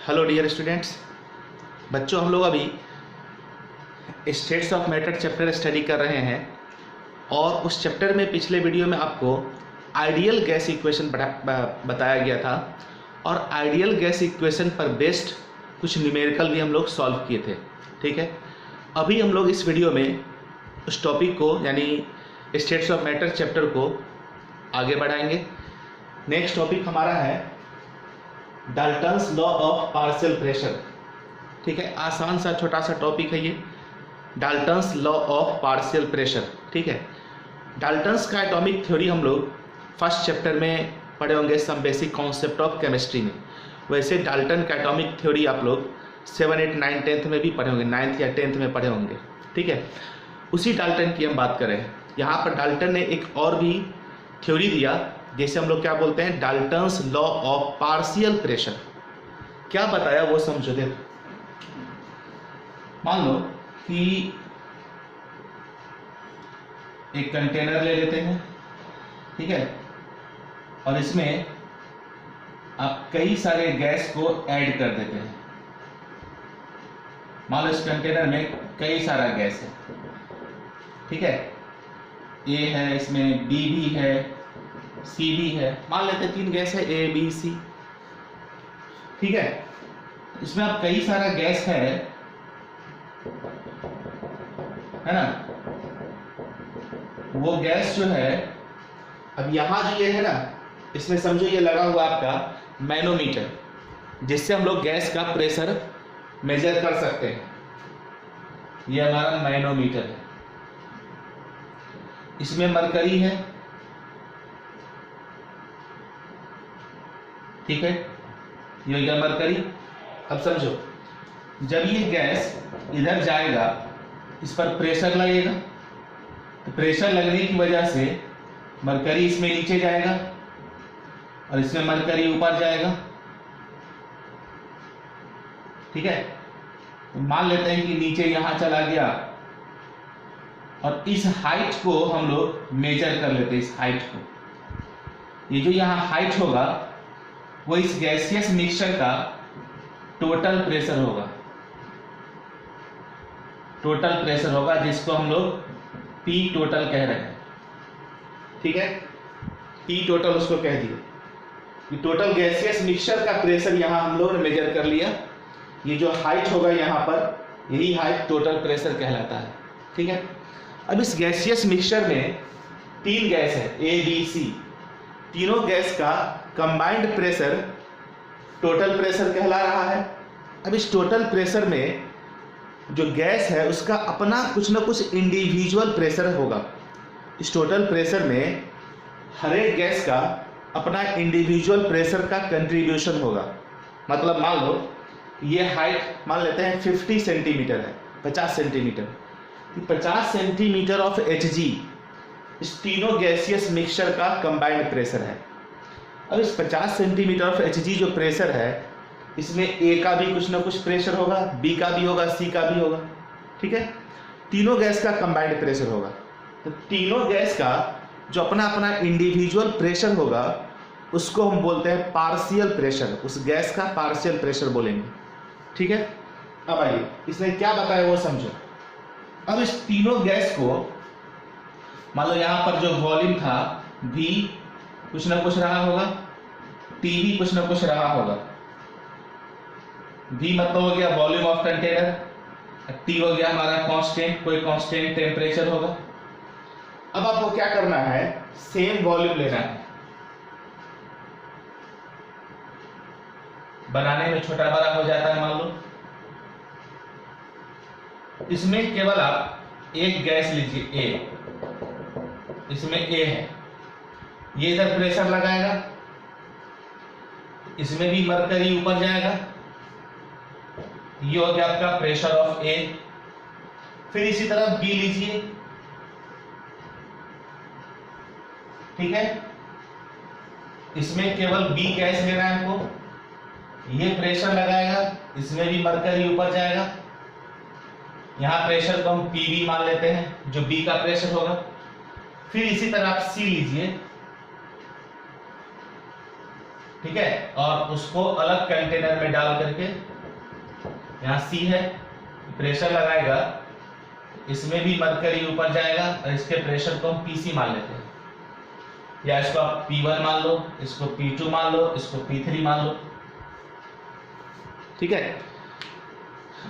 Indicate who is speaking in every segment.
Speaker 1: Hello dear students. बच्चों, हम लोग अभी states of matter chapter study कर रहे हैं और उस चैप्टर में पिछले वीडियो में आपको आइडियल गैस इक्वेशन बताया गया था और आइडियल गैस इक्वेशन पर बेस्ड कुछ न्यूमेरिकल भी हम लोग सॉल्व किए थे। ठीक है, अभी हम लोग इस वीडियो में उस टॉपिक को यानी स्टेट्स ऑफ मैटर चैप्टर को आगे बढ़ाएंगे। नेक्स्ट टॉपिक हमारा है Dalton's law of partial pressure. ठीक है, आसान सा छोटा सा टॉपिक है ये, Dalton's law of partial pressure. ठीक है, डाल्टन्स का एटॉमिक थ्योरी हम लोग फर्स्ट चैप्टर में पढ़े होंगे, some basic concept of chemistry में। वैसे डाल्टन का एटॉमिक थ्योरी आप लोग 7, 8, 9, 10th में भी पढ़े होंगे, 9th या 10th में पढ़े होंगे। ठीक है, उसी डाल्टन की हम बात करें। यहाँ पर डाल्टन ने एक और भी थ्योरी दिया, जैसे हम लोग क्या बोलते हैं, Dalton's law of partial pressure. क्या बताया वो समझो। देखो, मान लो कि एक कंटेनर ले लेते हैं, ठीक है, और इसमें आप कई सारे गैस को ऐड कर देते हैं। मान लो इस कंटेनर में कई सारा गैस है, ठीक है, ए है, इसमें बी भी है, सी भी है। मान लेते हैं 3 गैस है, ए बी सी। ठीक है, इसमें अब कई सारा गैस है ना। वो गैस जो है, अब यहां जो ये है ना, इसमें समझो ये लगा हुआ आपका मैनोमीटर, जिससे हम लोग गैस का प्रेशर मेजर कर सकते हैं। ये हमारा मैनोमीटर है। इसमें मरकरी है, ठीक है, ये हो गया मरकरी। अब समझो, जब ये गैस इधर जाएगा, इस पर प्रेशर लगेगा, तो प्रेशर लगने की वजह से मरकरी इसमें नीचे जाएगा और इसमें मरकरी ऊपर जाएगा। ठीक है, तो मान लेते हैं कि नीचे यहां चला गया और इस हाइट को हम लोग मेजर कर लेते हैं। इस हाइट को, ये जो यहां हाइट होगा वो इस गैसियस मिक्सचर का टोटल प्रेशर होगा। टोटल प्रेशर होगा, जिसको हम लोग पी टोटल कह रहे हैं। ठीक है, पी टोटल उसको कह दिए कि टोटल गैसियस मिक्सचर का प्रेशर यहां हम लोग ने मेजर कर लिया। ये जो हाइट होगा यहां पर, यही हाइट टोटल प्रेशर कहलाता है। ठीक है, अब इस गैसियस मिक्सचर में 3 गैस है, ए बी सी। तीनों गैस का कंबाइंड प्रेशर टोटल प्रेशर कहला रहा है। अब इस टोटल प्रेशर में जो गैस है उसका अपना कुछ ना कुछ इंडिविजुअल प्रेशर होगा। इस टोटल प्रेशर में हर एक गैस का अपना इंडिविजुअल प्रेशर का कंट्रीब्यूशन होगा। मतलब मान लो ये हाइट मान लेते हैं 50 सेंटीमीटर है, 50 सेंटीमीटर। 50 सेंटीमीटर ऑफ Hg इस तीनों गैसियस मिक्सचर का कंबाइंड प्रेशर है। अब इस 50 सेंटीमीटर ऑफ Hg जो प्रेशर है, इसमें A का भी कुछ ना कुछ प्रेशर होगा, B का भी होगा, C का भी होगा। ठीक है, तीनों गैस का कंबाइंड प्रेशर होगा। तो तीनों गैस का जो अपना अपना इंडिविजुअल प्रेशर होगा उसको हम बोलते हैं पार्शियल प्रेशर। उस गैस का पार्शियल प्रेशर बोलेंगे। ठीक है, अब आइए इसने क्या बताया वो समझो। अब इस तीनों गैस को मान लो यहां पर जो वॉल्यूम था V कुछ ना कुछ रहा होगा, T भी कुछ ना कुछ रहा होगा। V मतलब हो गया वॉल्यूम ऑफ कंटेनर, T हो गया हमारा कांस्टेंट, कोई कांस्टेंट टेम्परेचर होगा। अब आपको क्या करना है, सेम वॉल्यूम लेना है। बनाने में छोटा बड़ा हो जाता है। मान लो इसमें केवल आप एक गैस लीजिए, A। इसमें A है, ये इधर प्रेशर लगाएगा, इसमें भी मरकरी ऊपर जाएगा। ये हो गया आपका प्रेशर ऑफ A। फिर इसी तरह B लीजिए, ठीक है, इसमें केवल B गैस लेना है हमको। ये प्रेशर लगाएगा, इसमें भी मरकरी ऊपर जाएगा। यहां प्रेशर को हम PB मान लेते हैं, जो B का प्रेशर होगा। फिर इसी तरह आप C लीजिए, ठीक है, और उसको अलग कंटेनर में डाल करके, यहाँ C है, प्रेशर लगाएगा, इसमें भी मरकरी ऊपर जाएगा और इसके प्रेशर को हम PC मान लेते हैं, या इसको आप P1 मान लो, इसको P2 मान लो, इसको P3 मान लो। ठीक है,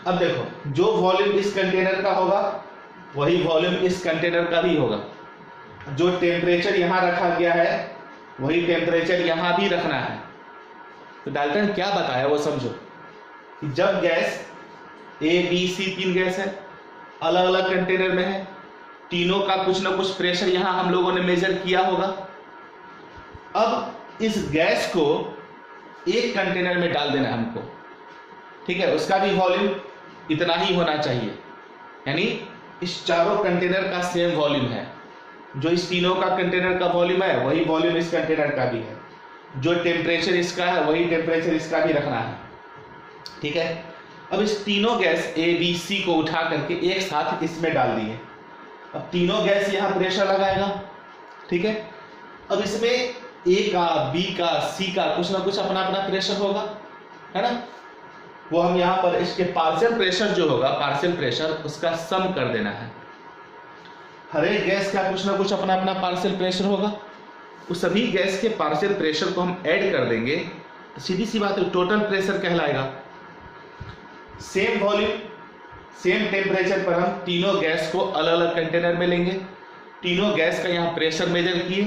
Speaker 1: अब देखो जो वॉल्यूम इस कंटेनर का होगा वही वॉल्यूम इस कंटेनर का भी होगा। जो टेम्परेचर यहां रखा गया है वही टेम्परेचर यहां भी रखना है। तो डाल्टन क्या बताया वो समझो कि जब gas A B C 3 gas है, अलग अलग कंटेनर में है, तीनों का कुछ ना कुछ प्रेशर यहां हम लोगों ने मेजर किया होगा। अब इस गैस को एक कंटेनर में डाल देना हमको, ठीक है, उसका भी वॉल्यूम इतना ही होना चाहिए, यानी इस चारों कंटेनर का सेम वॉल्यूम है। जो इस तीनों का कंटेनर का वॉल्यूम है वही वॉल्यूम इस कंटेनर का भी है। जो टेम्परेचर इसका है वही टेम्परेचर इसका भी रखना है। ठीक है, अब इस तीनों गैस A B C को उठा करके एक साथ इसमें डाल दिए। अब तीनों गैस यहाँ प्रेशर लगाएगा। ठीक है, अब इसमें A का, B का, C का कुछ ना कुछ अपना अपना प्रेशर होगा, है ना। वो हम यहाँ पर इसके पार्शियल प्रेशर जो होगा, पार्शियल प्रेशर उसका सम कर देना है। हर एक गैस का कुछ ना कुछ अपना अपना पार्शियल प्रेशर होगा, उस सभी गैस के पार्शियल प्रेशर को हम ऐड कर देंगे तो सीधी सी बात है टोटल प्रेशर कहलाएगा। सेम वॉल्यूम सेम टेम्परेचर पर हम तीनों गैस को अलग अलग कंटेनर में लेंगे। तीनों गैस का यहाँ प्रेशर मेजर किए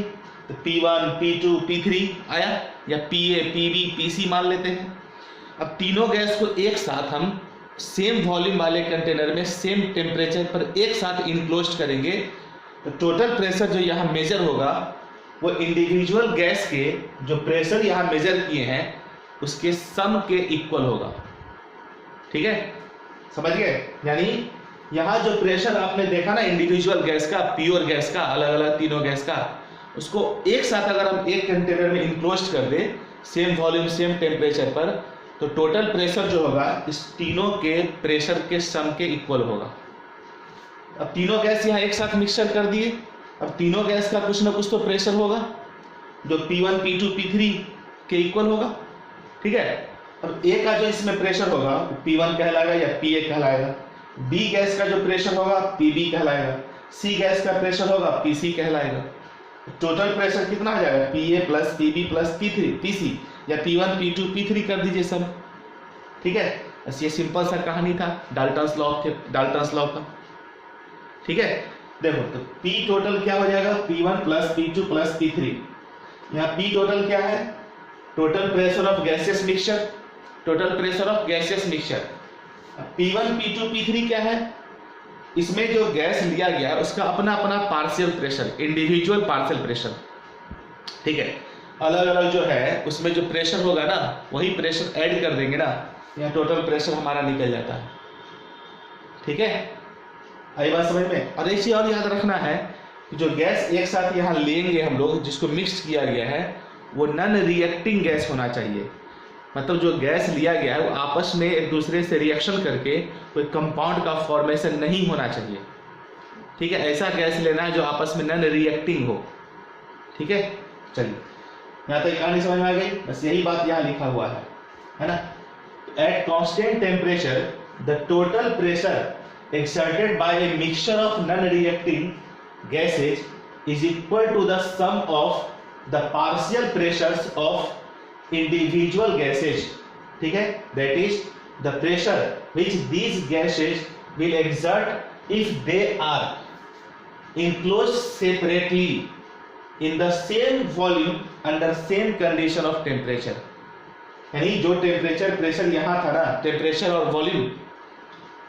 Speaker 1: तो P1 P2 P3 आया, या PA PB PC मान लेते हैं। अब तीनों गैस को एक साथ हम सेम वॉल्यूम वाले कंटेनर में सेम टेम्परेचर पर एक साथ इनक्लोज करेंगे तो टोटल प्रेशर जो यहाँ मेजर होगा वो इंडिविजुअल गैस के जो प्रेशर यहाँ मेजर किए हैं उसके सम के इक्वल होगा। ठीक है, समझ गए। यानी यहाँ जो प्रेशर आपने देखा ना इंडिविजुअल गैस का, प्योर गैस का, अलग अलग तीनों गैस का, उसको एक साथ अगर हम एक कंटेनर में इनक्लोज कर दे सेम वॉल्यूम सेम टेम्परेचर पर तो टोटल प्रेशर जो होगा इस तीनों के प्रेशर के सम के इक्वल होगा। अब तीनों गैस यहाँ एक साथ मिक्सचर कर दिए, अब तीनों गैस का कुछ ना कुछ तो प्रेशर होगा जो P1 P2 P3 के इक्वल होगा। ठीक है, अब A का जो इसमें प्रेशर होगा P1 कहलाएगा या PA कहलाएगा, B गैस का जो प्रेशर होगा PB कहलाएगा, C गैस का प्रेशर होगा PC कहलाएगा। टोटल प्रेशर कितना आ जाएगा PA plus PB plus PC, या P1 P2 P3 कर दीजिए सब। ठीक है, बस ये सिंपल सा कहानी था डाल्टन्स लॉ का। ठीक है, देखो तो P टोटल क्या हो जाएगा P1 plus P2 plus P3। यहाँ P टोटल क्या है, total pressure of gaseous mixture, total pressure of gaseous mixture. P1 P2 P3 क्या है, इसमें जो गैस लिया गया उसका अपना अपना partial pressure, individual partial pressure. ठीक है, अलग अलग जो है उसमें जो प्रेशर होगा ना वही प्रेशर ऐड कर देंगे ना, यहाँ टोटल प्रेशर हमारा निकल जाता है। ठीक है, आई बात समझ में। और एक चीज और याद रखना है कि जो गैस एक साथ यहाँ लेंगे हम लोग जिसको मिक्स किया गया है वो नॉन रिएक्टिंग गैस होना चाहिए। मतलब जो गैस लिया गया है वो आपस में एक दूसरे से रिएक्शन करके कोई कंपाउंड का फॉर्मेशन नहीं होना चाहिए। ठीक है, ऐसा गैस लेना है जो आपस में नॉन रिएक्टिंग हो। ठीक है, चलिए यहाँ तक कहानी समझ में आ गई। बस यही बात यहाँ लिखा हुआ है ना। At constant temperature the total pressure exerted by a mixture of non-reacting gases is equal to the sum of the partial pressures of individual gases. ठीक है, that is the pressure which these gases will exert if they are enclosed separately in the same volume under same condition of temperature. यानी जो temperature pressure यहाँ था ना, temperature और volume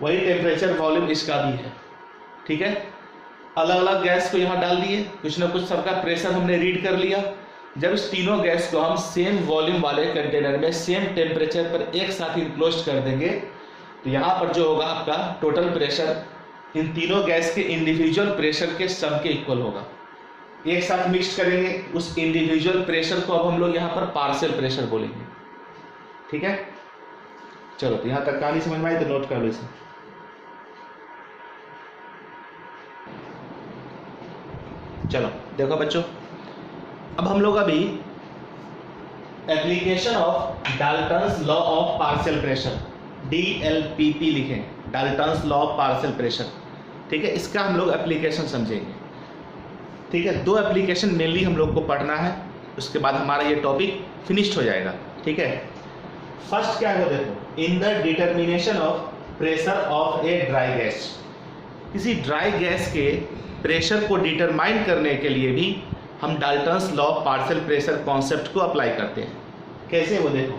Speaker 1: वही temperature volume इसका भी है। ठीक है, अलग अलग गैस को यहाँ डाल दिए, कुछ ना कुछ सबका प्रेशर हमने रीड कर लिया। जब इस तीनों गैस को हम सेम वॉल्यूम वाले कंटेनर में सेम टेम्परेचर पर एक साथ इनक्लोज कर देंगे तो यहाँ पर जो होगा आपका टोटल प्रेशर इन तीनों गैस के इंडिविजुअल प्रेशर के सम के इक्वल होगा। एक साथ मिक्स करेंगे, उस इंडिविजुअल प्रेशर को अब हम लोग यहाँ पर पार्शियल प्रेशर बोलेंगे। ठीक है, चलो तो यहाँ तक कहानी समझ में आई तो नोट कर लो इसे। चलो देखो बच्चों, अब हम लोग अभी application of Dalton's law of partial pressure, DLPP लिखें, Dalton's law of partial pressure. ठीक है, इसका हम लोग एप्लीकेशन समझेंगे। ठीक है, 2 एप्लीकेशन मेनली हम लोग को पढ़ना है, उसके बाद हमारा ये टॉपिक फिनिश्ड हो जाएगा। ठीक है, फर्स्ट क्या है वो देखो, in the determination of pressure of a dry gas, किसी ड्राई गैस के प्रेशर को डिटरमाइन करने के लिए भी हम Dalton's law of partial pressure concept को अप्लाई करते हैं। कैसे वो देखो,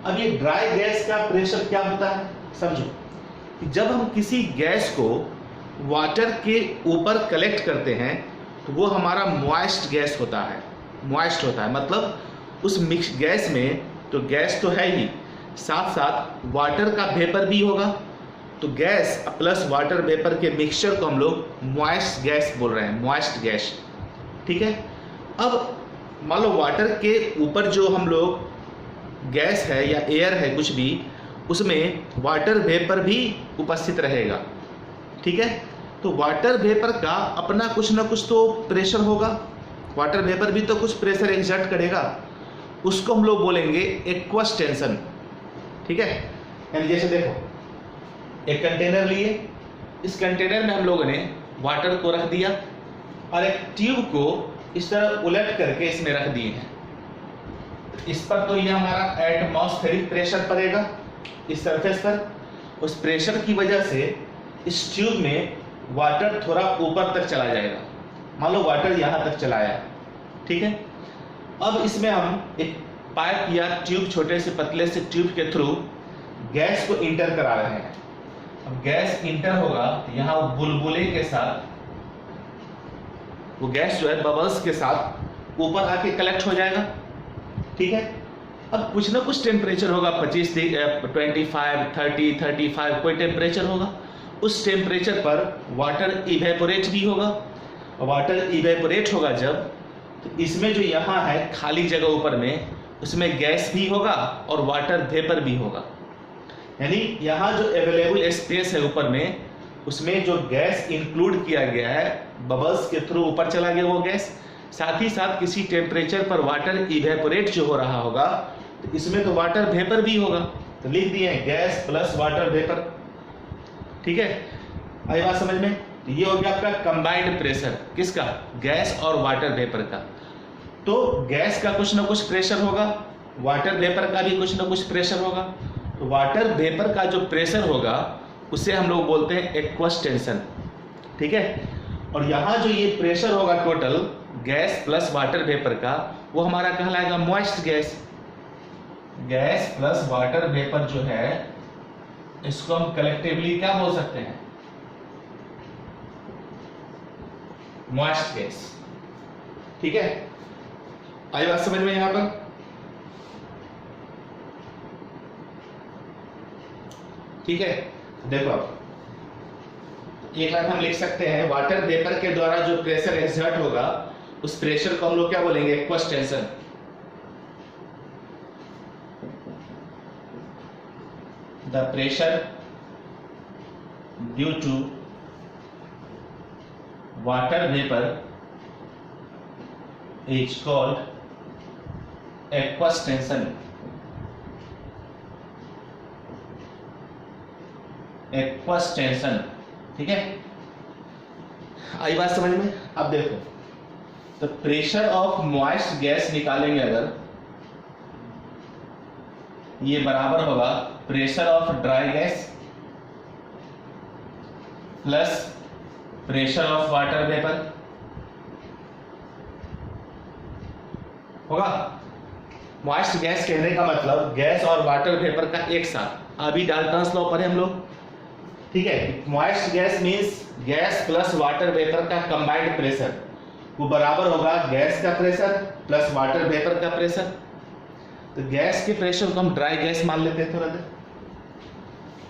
Speaker 1: अब ये ड्राई गैस का प्रेशर क्या होता है समझो, कि जब हम किसी गैस को वाटर के ऊपर कलेक्ट करते हैं तो वो हमारा मॉइस्ट गैस होता है, मॉइस्ट होता है, मतलब उस मिक्स गैस में तो गैस तो है ही, साथ साथ वाटर का वेपर भी होगा, तो गैस प्लस वाटर वेपर के मिक्सचर को हम लोग मॉइस्ट गैस बोल रहे हैं, मॉइस्ट गैस। ठीक है, अब मान लो वाटर के ऊपर जो हम लोग गैस है या एयर है कुछ भी, उसमें वाटर वेपर भी उपस्थित रहेगा। ठीक है, तो वाटर वेपर का अपना कुछ ना कुछ तो प्रेशर होगा, वाटर वेपर भी तो कुछ प्रेशर एक्सर्ट करेगा, उसको हम लोग बोलेंगे एक्वस टेंशन। ठीक है, यानी जैसे देखो एक कंटेनर लिए, इस कंटेनर में हम लोगों ने वाटर को रख दिया और एक ट्यूब को इस तरह उलट करके इसमें रख दिए हैं, इस पर तो ये हमारा एटमॉस्फेरिक प्रेशर पड़ेगा इस सरफेस पर, उस प्रेशर की वजह से इस ट्यूब में वाटर थोड़ा ऊपर तक चला जाएगा, मान लो वाटर यहाँ तक चला आया। ठीक है, अब इसमें हम एक पाइप या ट्यूब, छोटे से पतले से ट्यूब के थ्रू गैस को इंटर करा रहे हैं। अब गैस इंटर होगा तो यहाँ बुलबुले के साथ वो गैस जो है बबल्स के साथ ऊपर आके कलेक्ट हो जाएगा। ठीक है, अब कुछ ना कुछ टेम्परेचर होगा, 25, 25, 30, 35 कोई टेम्परेचर होगा, उस टेम्परेचर पर वाटर इवेपोरेट भी होगा, वाटर इवेपोरेट होगा जब, तो इसमें जो यहाँ है खाली जगह ऊपर में, उसमें गैस भी होगा और वाटर वेपर भी होगा, यानी यहाँ जो अवेलेबल स्पेस है ऊपर में, उसमें जो गैस इंक्लूड किया गया है बबल्स के थ्रू ऊपर चला गया वो गैस, साथ ही साथ किसी टेम्परेचर पर वाटर इवेपोरेट जो हो रहा होगा, तो इसमें तो वाटर वेपर भी होगा, तो लिख दिए गैस प्लस वाटर वेपर। ठीक है, आई बात समझ में? तो ये हो गया आपका कंबाइंड प्रेशर, किसका? गैस और वाटर वेपर का। तो गैस का कुछ ना कुछ प्रेशर होगा, वाटर वेपर का भी कुछ ना कुछ प्रेशर होगा, तो वाटर वेपर का जो प्रेशर होगा उसे हम लोग बोलते हैं एक्वस टेंशन। ठीक है, और यहाँ जो ये प्रेशर होगा total gas plus water vapour का, वो हमारा कहलाएगा moist gas. Gas plus water vapour जो है, इसको हम कलेक्टिवली क्या बोल सकते हैं? Moist gas. ठीक है, आई बात समझ में यहां पर? ठीक है, देखो अब एक लाइन हम लिख सकते हैं, वाटर वेपर के द्वारा जो प्रेशर एक्सर्ट होगा उस प्रेशर को हम लोग क्या बोलेंगे? Aqueous tension. The pressure due to water vapour is called aqueous tension. Aqueous tension. ठीक है, आई बात समझ में? अब देखो, तो प्रेशर ऑफ मॉइस्ट गैस निकालेंगे अगर, ये बराबर होगा pressure of dry gas plus pressure of water vapour होगा। मॉइस्ट गैस कहने का मतलब गैस और वाटर वेपर का एक साथ, अभी डाल्टन्स लॉ पढ़े हम लोग। ठीक है, moist gas means gas plus water vapour का कंबाइंड प्रेशर, वो बराबर होगा गैस का प्रेशर प्लस वाटर वेपर का प्रेशर। तो गैस के प्रेशर को हम ड्राई गैस मान लेते हैं थोड़ा देर।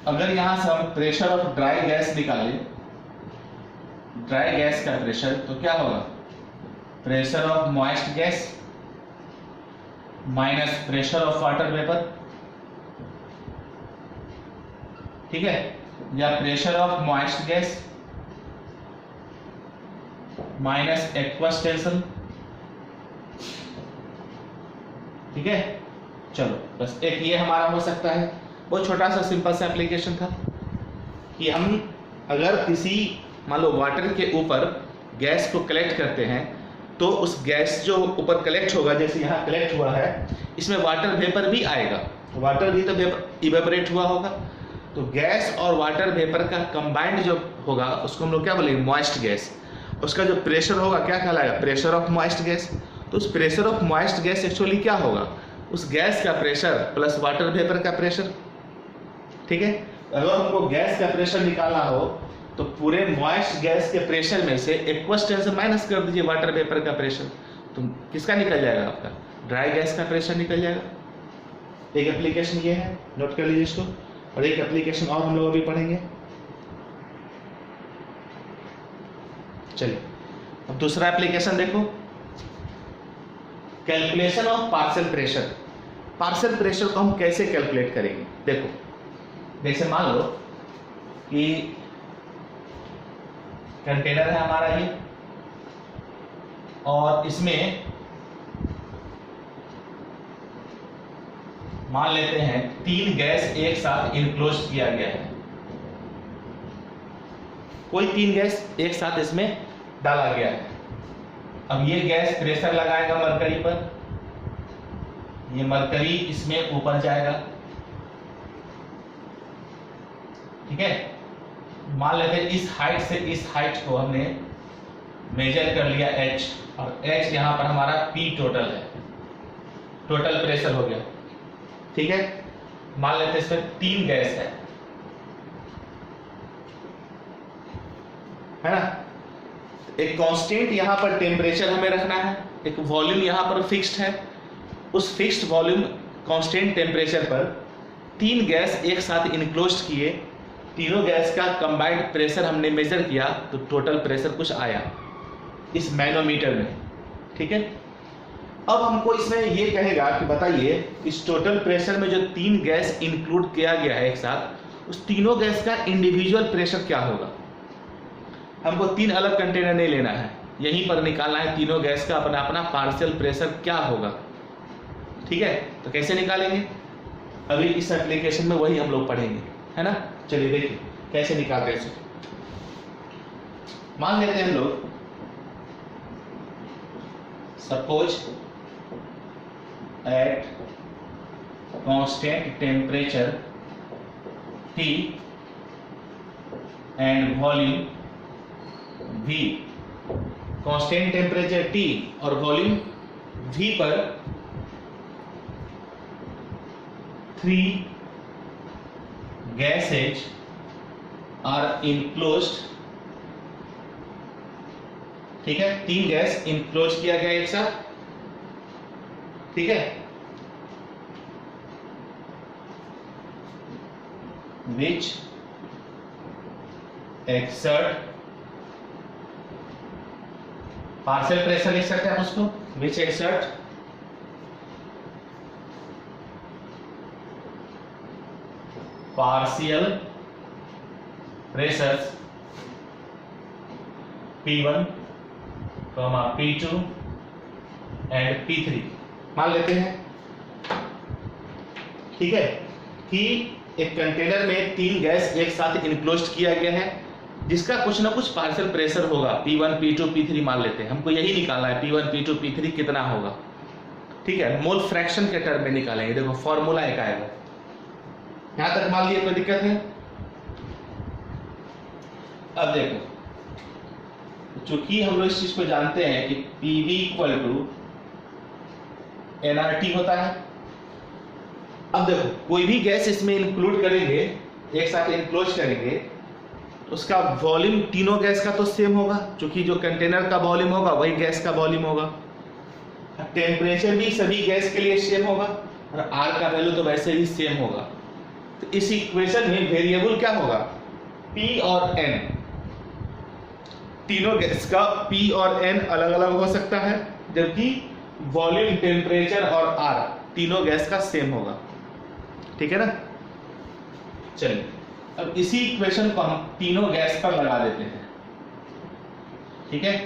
Speaker 1: अगर यहां से हम प्रेशर ऑफ ड्राई गैस निकालें, ड्राई गैस का प्रेशर, तो क्या होगा? Pressure of moist gas minus pressure of water vapour. ठीक है, या pressure of moist gas minus aqueous tension. ठीक है, चलो बस एक ये हमारा हो सकता है। बहुत छोटा सा सिंपल सा एप्लीकेशन था कि हम अगर किसी मान लो वाटर के ऊपर गैस को कलेक्ट करते हैं तो उस गैस जो ऊपर कलेक्ट होगा, जैसे यहाँ कलेक्ट हुआ है, इसमें वाटर वेपर भी आएगा, वाटर भी तो इवेपोरेट हुआ होगा। तो गैस और वाटर वेपर का कंबाइंड जो होगा उसको हम लोग क्या बोलेंगे, मॉइस्ट गैस। उसका जो प्रेशर होगा क्या कहलाएगा, प्रेशर ऑफ मॉइस्ट गैस। तो उस pressure of moist gas actually क्या होगा, उस गैस का प्रेशर प्लस वाटर वेपर का प्रेशर। ठीक है, अगर हमको गैस का प्रेशर निकालना हो तो पूरे मॉइस्ट गैस के प्रेशर में से इक्वेशन से माइनस कर दीजिए वाटर वेपर का प्रेशर, तो किसका निकल जाएगा, आपका ड्राई गैस का प्रेशर निकल जाएगा। एक एप्लीकेशन ये है, नोट कर लीजिए इसको। और एक एप्लीकेशन और हम लोग अभी पढ़ेंगे। चलिए अब दूसरा एप्लीकेशन देखो, calculation of partial pressure. Partial pressure को हम कैसे कैलकुलेट करेंगे, देखो जैसे मान लो कि कंटेनर है हमारा ये, और इसमें मान लेते हैं 3 गैस एक साथ इनक्लोज किया गया है। कोई 3 गैस एक साथ इसमें डाला गया है। अब ये गैस प्रेशर लगाएगा मरकरी पर, ये मरकरी इसमें ऊपर जाएगा। ठीक है, मान लेते हैं इस हाइट से इस हाइट को हमने मेजर कर लिया H, और H यहां पर हमारा P टोटल है, टोटल प्रेशर हो गया। ठीक है, मान लेते हैं इसमें 3 गैस है ना। एक कांस्टेंट यहां पर टेम्परेचर हमें रखना है, एक वॉल्यूम यहां पर फिक्स्ड है। उस फिक्स्ड वॉल्यूम कांस्टेंट टेम्परेचर पर 3 गैस एक साथ इनक्लोज किए, तीनों गैस का कंबाइंड प्रेशर हमने मेजर किया तो टोटल प्रेशर कुछ आया इस मैनोमीटर में। ठीक है, अब हमको इसमें ये कहेगा कि बताइए इस टोटल प्रेशर में जो 3 गैस इंक्लूड किया गया है एक साथ, उस तीनों गैस का इंडिविजुअल प्रेशर क्या होगा। हमको 3 अलग कंटेनर नहीं लेना है, यहीं पर निकालना है तीनों गैस का अपना अपना पार्शियल प्रेशर क्या होगा। ठीक है, तो कैसे निकालेंगे, अभी इस एप्लीकेशन में वही हम लोग पढ़ेंगे, है ना। चलिए देखिए कैसे निकालते हैं। मान लेते हैं हम लोग, suppose at constant temperature T and volume V, constant temperature T और वॉल्यूम V पर 3 gases are enclosed। ठीक है, 3 गैस इनक्लोज किया गया एक साथ। ठीक है, which exert पार्शियल प्रेशर लिख सकते हैं आप उसको, which exert partial pressures P1, P2 and P3 मान लेते हैं। ठीक है, कि एक कंटेनर में 3 गैस एक साथ इनक्लोज किया गया है जिसका कुछ ना कुछ पार्शियल प्रेशर होगा, P1, P2, P3 मान लेते हैं। हमको यही निकालना है P1, P2, P3 कितना होगा। ठीक है, मोल फ्रैक्शन के टर्म में निकालेंगे। देखो फॉर्मूला एक आएगा, यहां तक मान लिया, कोई दिक्कत है। अब देखो, चूंकि हम लोग इस चीज को जानते हैं कि PV इक्वल टू nRT होता है। अब देखो कोई भी गैस इसमें इंक्लूड करेंगे, एक साथ इनक्लोज करेंगे, तो उसका वॉल्यूम तीनों गैस का तो सेम होगा, क्योंकि जो कंटेनर का वॉल्यूम होगा वही गैस का वॉल्यूम होगा। टेम्परेचर भी सभी गैस के लिए सेम होगा और R का वैल्यू तो वैसे ही सेम होगा। तो इस इक्वेशन में वेरिएबल क्या होगा, P और N। तीनों गैस का P और N अलग अलग हो सकता है, जबकि वॉल्यूम, टेम्परेचर और R तीनों गैस का सेम होगा। ठीक है ना। चलिए अब इसी इक्वेशन को हम तीनों गैस पर लगा देते हैं। ठीक है,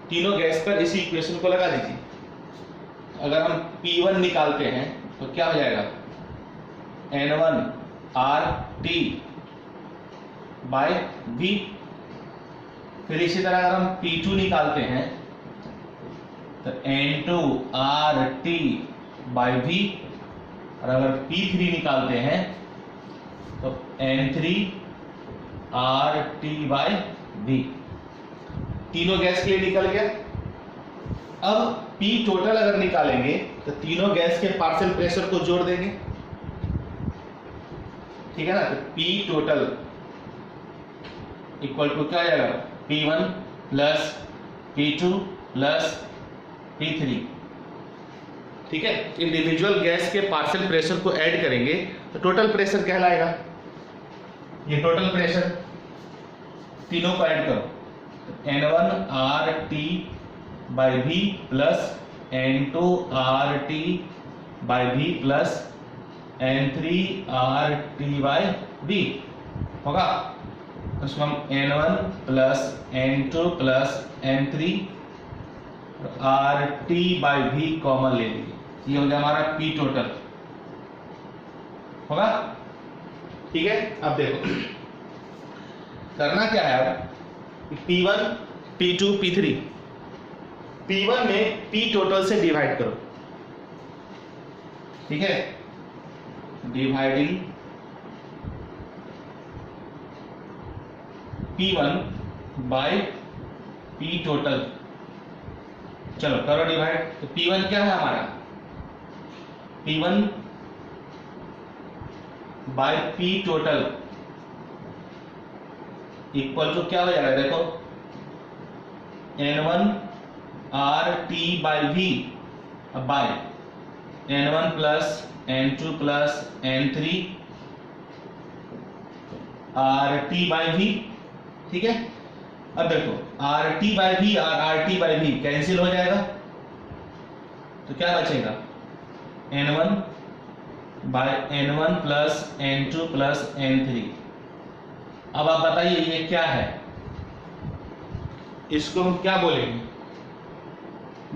Speaker 1: तीनों गैस पर इसी इक्वेशन को लगा दीजिए। अगर हम P1 निकालते हैं तो क्या हो जाएगा, N1 RT बाय V। फिर इसी तरह अगर हम P2 निकालते हैं तो N2 RT बाय V, और अगर P3 निकालते हैं तो N3 RT बाय V। तीनों गैस के लिए निकल गया। अब P टोटल अगर निकालेंगे तो तीनों गैस के पार्शियल प्रेशर को जोड़ देंगे, ठीक है ना। तो P टोटल इक्वल टू क्या आ जाएगा, P1 plus P2 plus P3, ठीक है। इंडिविजुअल गैस के पार्शियल प्रेशर को ऐड करेंगे तो टोटल प्रेशर कहलाएगा। ये टोटल प्रेशर तीनों को ऐड करो, N1 RT by V plus N2 RT by V plus N3 RT by V होगा। उसको हम N1 plus N2 plus N3 RT by V common ले लीजिए, ये हो गया हमारा P टोटल होगा, ठीक है। अब देखो करना क्या है, अब P1 P2 P3, P1 में P टोटल से डिवाइड करो, ठीक है। Dividing P1 by P total, चलो करो डिवाइड। तो P1 क्या है हमारा, P1 by P total equal to क्या हो जाएगा, देखो N1 RT by V by N1 plus N2 plus N3 RT by V, ठीक है। अब देखो RT बाई V और RT बाई V कैंसिल हो जाएगा, तो क्या बचेगा, N1 bye N1 plus N2 plus N3। अब आप बताइए ये क्या है, इसको हम क्या बोलेंगे,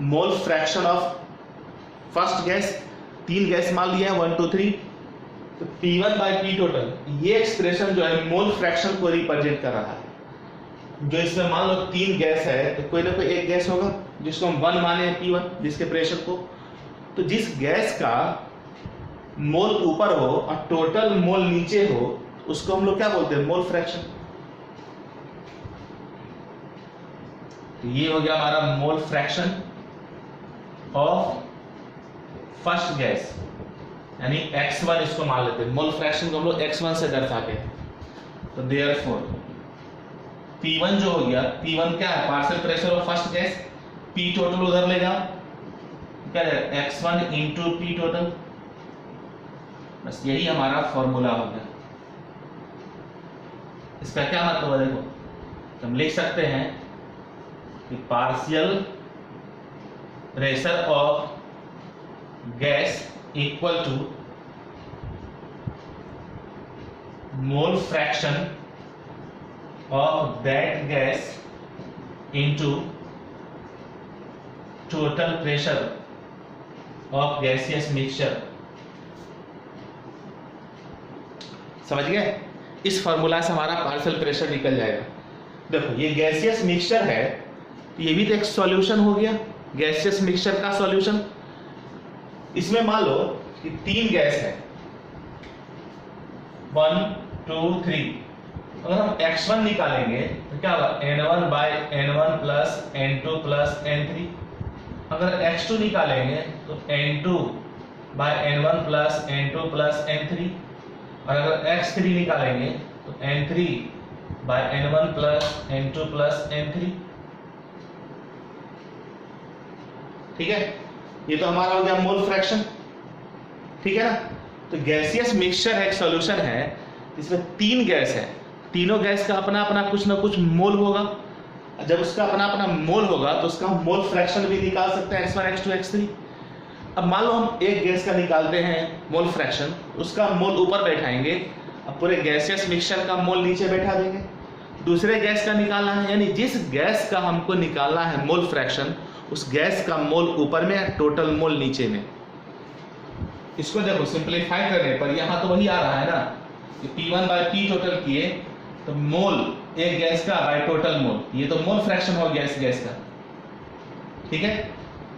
Speaker 1: मोल फ्रैक्शन ऑफ फर्स्ट गैस। तीन गैस मान लिया है 1 2 3, तो P1 बाई P टोटल, ये एक्सप्रेशन जो है मोल फ्रैक्शन को रिप्रेजेंट कर रहा है। जो इसमें मान लो तीन गैस है तो कोई ना कोई एक गैस होगा जिसको हम 1 माने हैं P1, जिसके प्रेशर को, तो जिस गैस का मोल ऊपर हो और टोटल मोल नीचे हो उसको हम लोग क्या बोलते हैं, मोल फ्रैक्शन। तो ये हो गया हमारा मोल फ्रैक्शन ऑफ फर्स्ट गैस, यानी x1 इसको मान लेते हैं। मोल फ्रैक्शन को हम लोग x1 से दर्शाते हैं। तो देयरफॉर P1 जो हो गया, P1 क्या है, partial pressure of first gas, P total उधर ले जाओ, क्या है x1 इंटू P टोटल, बस यही हमारा फॉर्मूला हो गया। इसका क्या मतलब है, देखो हम लिख सकते हैं कि partial pressure of gas equal to mole fraction of that gas into total pressure of gaseous mixture. समझ गए, इस फॉर्मूला से हमारा पार्शियल प्रेशर निकल जाएगा। देखो ये गैसियस मिक्सचर है, ये भी तो एक सॉल्यूशन हो गया, गैसियस मिक्सचर का सॉल्यूशन। इसमें मान लो कि तीन गैस है 1 2 3, अगर हम x1 निकालेंगे तो क्या होगा, N1 bye N1 plus N2 plus N3। अगर x2 निकालेंगे तो N2 bye N1 plus N2 plus N3। और अगर x3 निकालेंगे तो N3 bye N1 plus N2 plus N3, ठीक है। ये तो हमारा हो गया मोल फ्रैक्शन, ठीक है ना। तो गैसियस मिक्सचर है, एक सॉल्यूशन है जिसमें तीन गैस है, तीनों गैस का अपना अपना कुछ ना कुछ मोल होगा। जब उसका अपना अपना मोल होगा तो उसका हम मोल फ्रैक्शन भी निकाल सकते हैं, x1 x2 x3। अब मान लो हम एक गैस का निकालते हैं मोल फ्रैक्शन, उसका मोल ऊपर बैठाएंगे, अब पूरे गैसियस मिक्सचर का मोल नीचे बैठा देंगे। दूसरे गैस का निकालना है, यानी जिस गैस का हमको निकालना है मोल फ्रैक्शन, उस गैस का मोल ऊपर में है, टोटल मोल नीचे में। इसको देखो सिंप्लीफाई करने पर यहाँ तो वही आ रहा है ना कि P1 बाय P टोटल किए तो मोल एक गैस का बाय टोटल मोल, ये तो मोल फ्रैक्शन हो गया इस गैस का, ठीक है।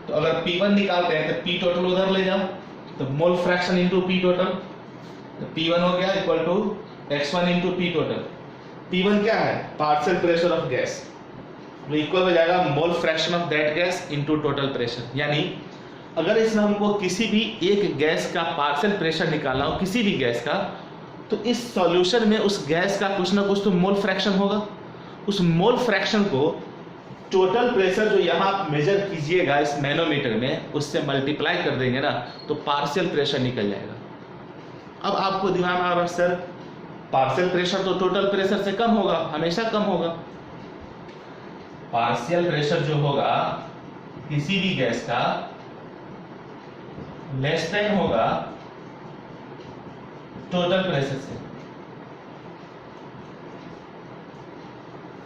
Speaker 1: तो अगर P1 निकालते हैं तो P टोटल उधर ले जाओ, तो mole fraction into P total, तो P1 हो गया equal to x1 into P total. P1 क्या है? Partial pressure of gas, equal हो जाएगा mole fraction of that gas into total pressure. यानी अगर इसमें हमको किसी भी एक गैस का पार्शियल प्रेशर निकालना हो, किसी भी गैस का, तो इस सॉल्यूशन में उस गैस का कुछ ना कुछ तो मोल फ्रैक्शन होगा। उस मोल फ्रैक्शन को टोटल प्रेशर जो यहाँ मेजर कीजिएगा इस मैनोमीटर में, उससे मल्टीप्लाई कर देंगे ना, तो पार्शियल प्रेशर निकल जाएगा। अब आपको दिमाग में आ रहा है सर पार्शियल प्रेशर तो टोटल प्रेशर से कम होगा, हमेशा कम होगा। पार्शियल प्रेशर जो होगा किसी भी गैस का लेस देन होगा टोटल प्रेशर से।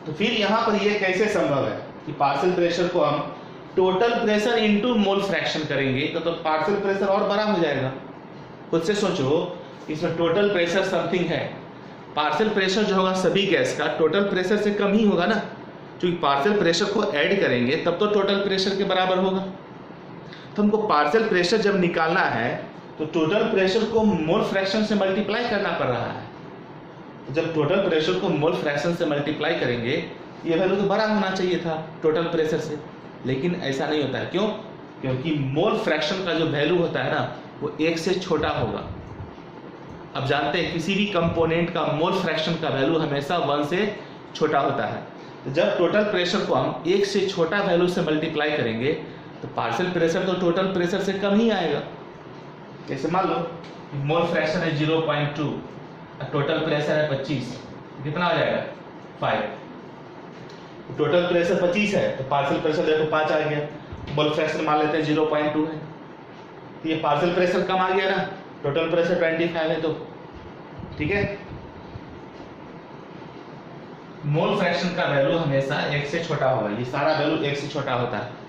Speaker 1: तो फिर यहां पर यह कैसे संभव है कि पार्शियल प्रेशर को हम total pressure into mole fraction करेंगे तो पार्शियल प्रेशर और बड़ा हो जाएगा। खुद से सोचो, इसमें टोटल प्रेशर समथिंग है, पार्शियल प्रेशर जो होगा सभी गैस का टोटल प्रेशर से कम ही होगा ना, क्योंकि पार्शियल प्रेशर को ऐड करेंगे तब तो टोटल प्रेशर के बराबर होगा। तो हमको पार्शियल प्रेशर जब निकालना है तो टोटल प्रेशर को मोल फ्रैक्शन से मल्टीप्लाई करना पड़ रहा है। तो जब टोटल प्रेशर को मोल फ्रैक्शन से मल्टीप्लाई करेंगे, ये वैल्यू तो बड़ा होना चाहिए था टोटल प्रेशर से, लेकिन ऐसा नहीं होता है। क्यों? क्योंकि मोल फ्रैक्शन का जो वैल्यू होता है ना, वो 1 से छोटा होगा। अब जानते हैं किसी भी कंपोनेंट का मोल फ्रैक्शन का वैल्यू हमेशा 1 से छोटा होता है। तो जब टोटल प्रेशर को हम 1 से छोटा वैल्यू से मल्टीप्लाई करेंगे तो पार्शियल प्रेशर तो टोटल प्रेशर से कम ही आएगा। जैसे मान लो मोल फ्रैक्शन है 0.2, टोटल प्रेशर है 25, कितना आ जाएगा? 5। टोटल प्रेशर 25 है तो पार्शियल प्रेशर देखो 5 आ गया। मोल फ्रैक्शन मान लेते हैं 0.2 है, तो ये पार्शियल प्रेशर कम आ गया ना, टोटल प्रेशर 25 है तो ठीक है। मोल फ्रैक्शन का वैल्यू हमेशा 1 से छोटा होगा, ये सारा वैल्यू 1 से छोटा होता है।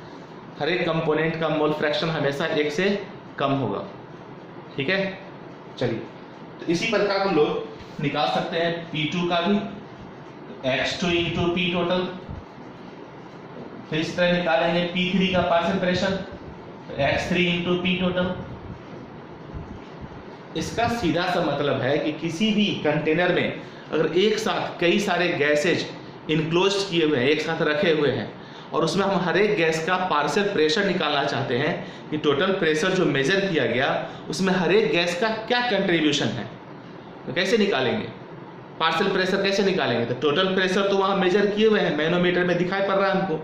Speaker 1: हर एक कंपोनेंट का मोल फ्रैक्शन हमेशा 1 से कम होगा, ठीक है। चलिए, तो इसी प्रकार हम लोग निकाल सकते हैं P2 का भी, x2 इंटू P टोटल। फिर इस तरह निकालेंगे P3 का partial pressure, x3 into P total. इसका सीधा सा मतलब है कि किसी भी कंटेनर में अगर एक साथ कई सारे गैसेज इनक्लोज किए हुए हैं, एक साथ रखे हुए हैं, और उसमें हम हर एक गैस का पार्शियल प्रेशर निकालना चाहते हैं कि टोटल प्रेशर जो मेजर किया गया उसमें हर एक गैस का क्या कंट्रीब्यूशन है, तो कैसे निकालेंगे? पार्शियल प्रेशर कैसे निकालेंगे? तो टोटल प्रेशर तो वहाँ मेजर किए हुए हैं, मैनोमीटर में दिखाई पड़ रहा है हमको,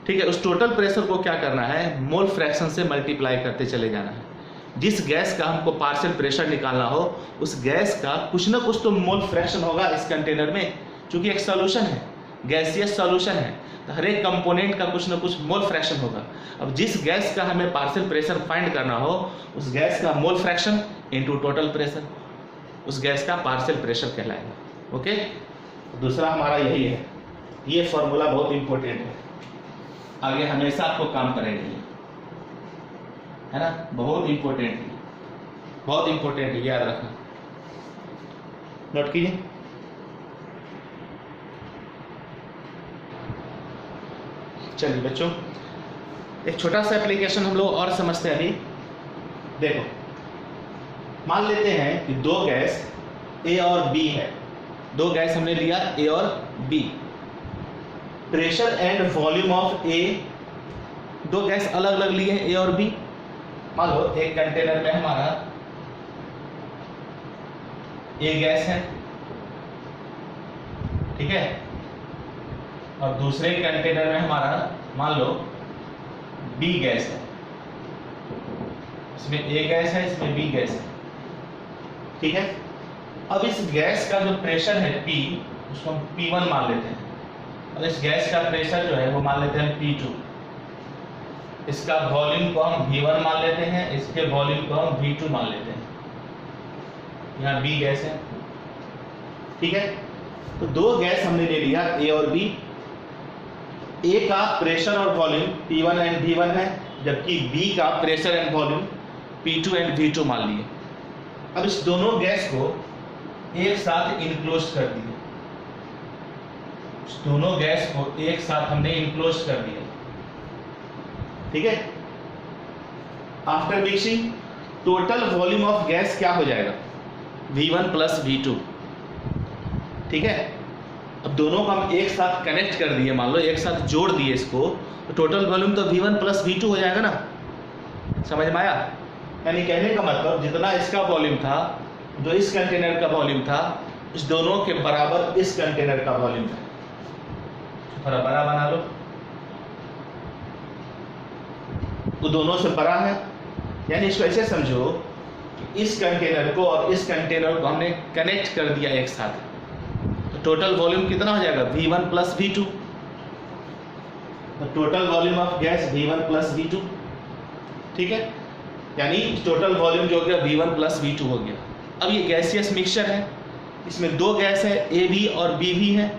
Speaker 1: ठीक है। उस टोटल प्रेशर को क्या करना है? मोल फ्रैक्शन से मल्टीप्लाई करते चले जाना है। जिस गैस का हमको पार्शियल प्रेशर निकालना हो, उस गैस का कुछ ना कुछ तो मोल फ्रैक्शन होगा इस कंटेनर में, क्योंकि एक सॉल्यूशन है, गैसियस सॉल्यूशन है, तो हर एक कंपोनेंट का कुछ ना कुछ मोल फ्रैक्शन होगा। अब जिस गैस का हमें पार्शियल प्रेशर फाइंड करना हो, उस गैस का mole fraction into total pressure, उस गैस का पार्शियल प्रेशर कहलाएगा। ओके, दूसरा हमारा यही है, ये फॉर्मूला बहुत इंपॉर्टेंट है, आगे हमेशा आपको काम करेंगे, है ना, बहुत इंपॉर्टेंट है, बहुत इंपॉर्टेंट है, याद रखना, नोट कीजिए। चलिए बच्चों, एक छोटा सा एप्लीकेशन हम लोग और समझते हैं अभी। देखो, मान लेते हैं कि दो गैस A और B है, दो गैस हमने लिया A और B, pressure and volume of A, दो गैस अलग अलग लिए हैं A और B। मान लो एक कंटेनर में हमारा A गैस है, ठीक है, और दूसरे कंटेनर में हमारा मान लो B गैस है, इसमें A गैस है, इसमें B गैस है, ठीक है। अब इस गैस का जो प्रेशर है P, उसको हम P1 मान लेते हैं, और इस गैस का प्रेशर जो है वो मान लेते हैं P2। इसका वॉल्यूम को हम V1 मान लेते हैं, इसके वॉल्यूम को हम V2 मान लेते हैं। यहाँ B गैस है, ठीक है। तो दो गैस हमने ले लिया A और B, ए का प्रेशर और वॉल्यूम P1 एंड V1 है, जबकि बी का pressure and volume P2 and V2 मान लिए। अब इस दोनों गैस को एक साथ इनक्लोज कर दिए, इस दोनों गैस को एक साथ हमने इनक्लोज कर दिया, ठीक है। After mixing total volume of gas क्या हो जाएगा, V1 प्लस V2, ठीक है। अब दोनों को हम एक साथ कनेक्ट कर दिए, मान लो एक साथ जोड़ दिए इसको, तो टोटल वॉल्यूम तो V1 प्लस V2 हो जाएगा ना, समझ में आया। यानी कहने का मतलब जितना इसका वॉल्यूम था, जो इस कंटेनर का वॉल्यूम था, इस दोनों के बराबर इस कंटेनर का वॉल्यूम था। थोड़ा बड़ा बना लो, वो दोनों से बड़ा है, यानी इसको ऐसे समझो कि इस कंटेनर को और इस कंटेनर को हमने कनेक्ट कर दिया एक साथ, तो टोटल वॉल्यूम कितना हो जाएगा, V1 प्लस V2। तो total volume of gas V1 plus V2, ठीक है। यानी टोटल वॉल्यूम जो हो गया V1 प्लस V2 हो गया। अब ये गैसियस मिक्सचर है, इसमें दो गैस है, ए भी और बी भी है।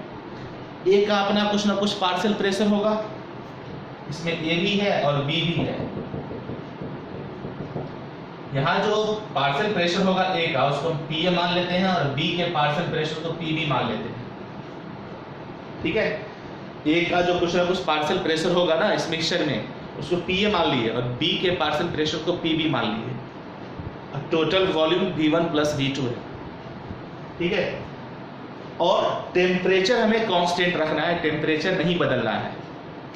Speaker 1: ए का अपना कुछ ना कुछ पार्शियल प्रेशर होगा, इसमें ए भी है और बी भी है। यहाँ जो पार्शियल प्रेशर होगा ए का, उसको हम पी ए मान लेते हैं, और बी के पार्शियल प्रेशर को पी बी मान लेते हैं, ठीक है। ए का जो कुछ ना कुछ पार्शियल प्रेशर होगा ना इस मिक्सचर में, उसको पी ए मान लिए, और बी के पार्शियल प्रेशर को पी बी मान लिए। अब total volume V1 plus V2 है, ठीक है। और टेम्परेचर हमें कांस्टेंट रखना है, टेम्परेचर नहीं बदलना है।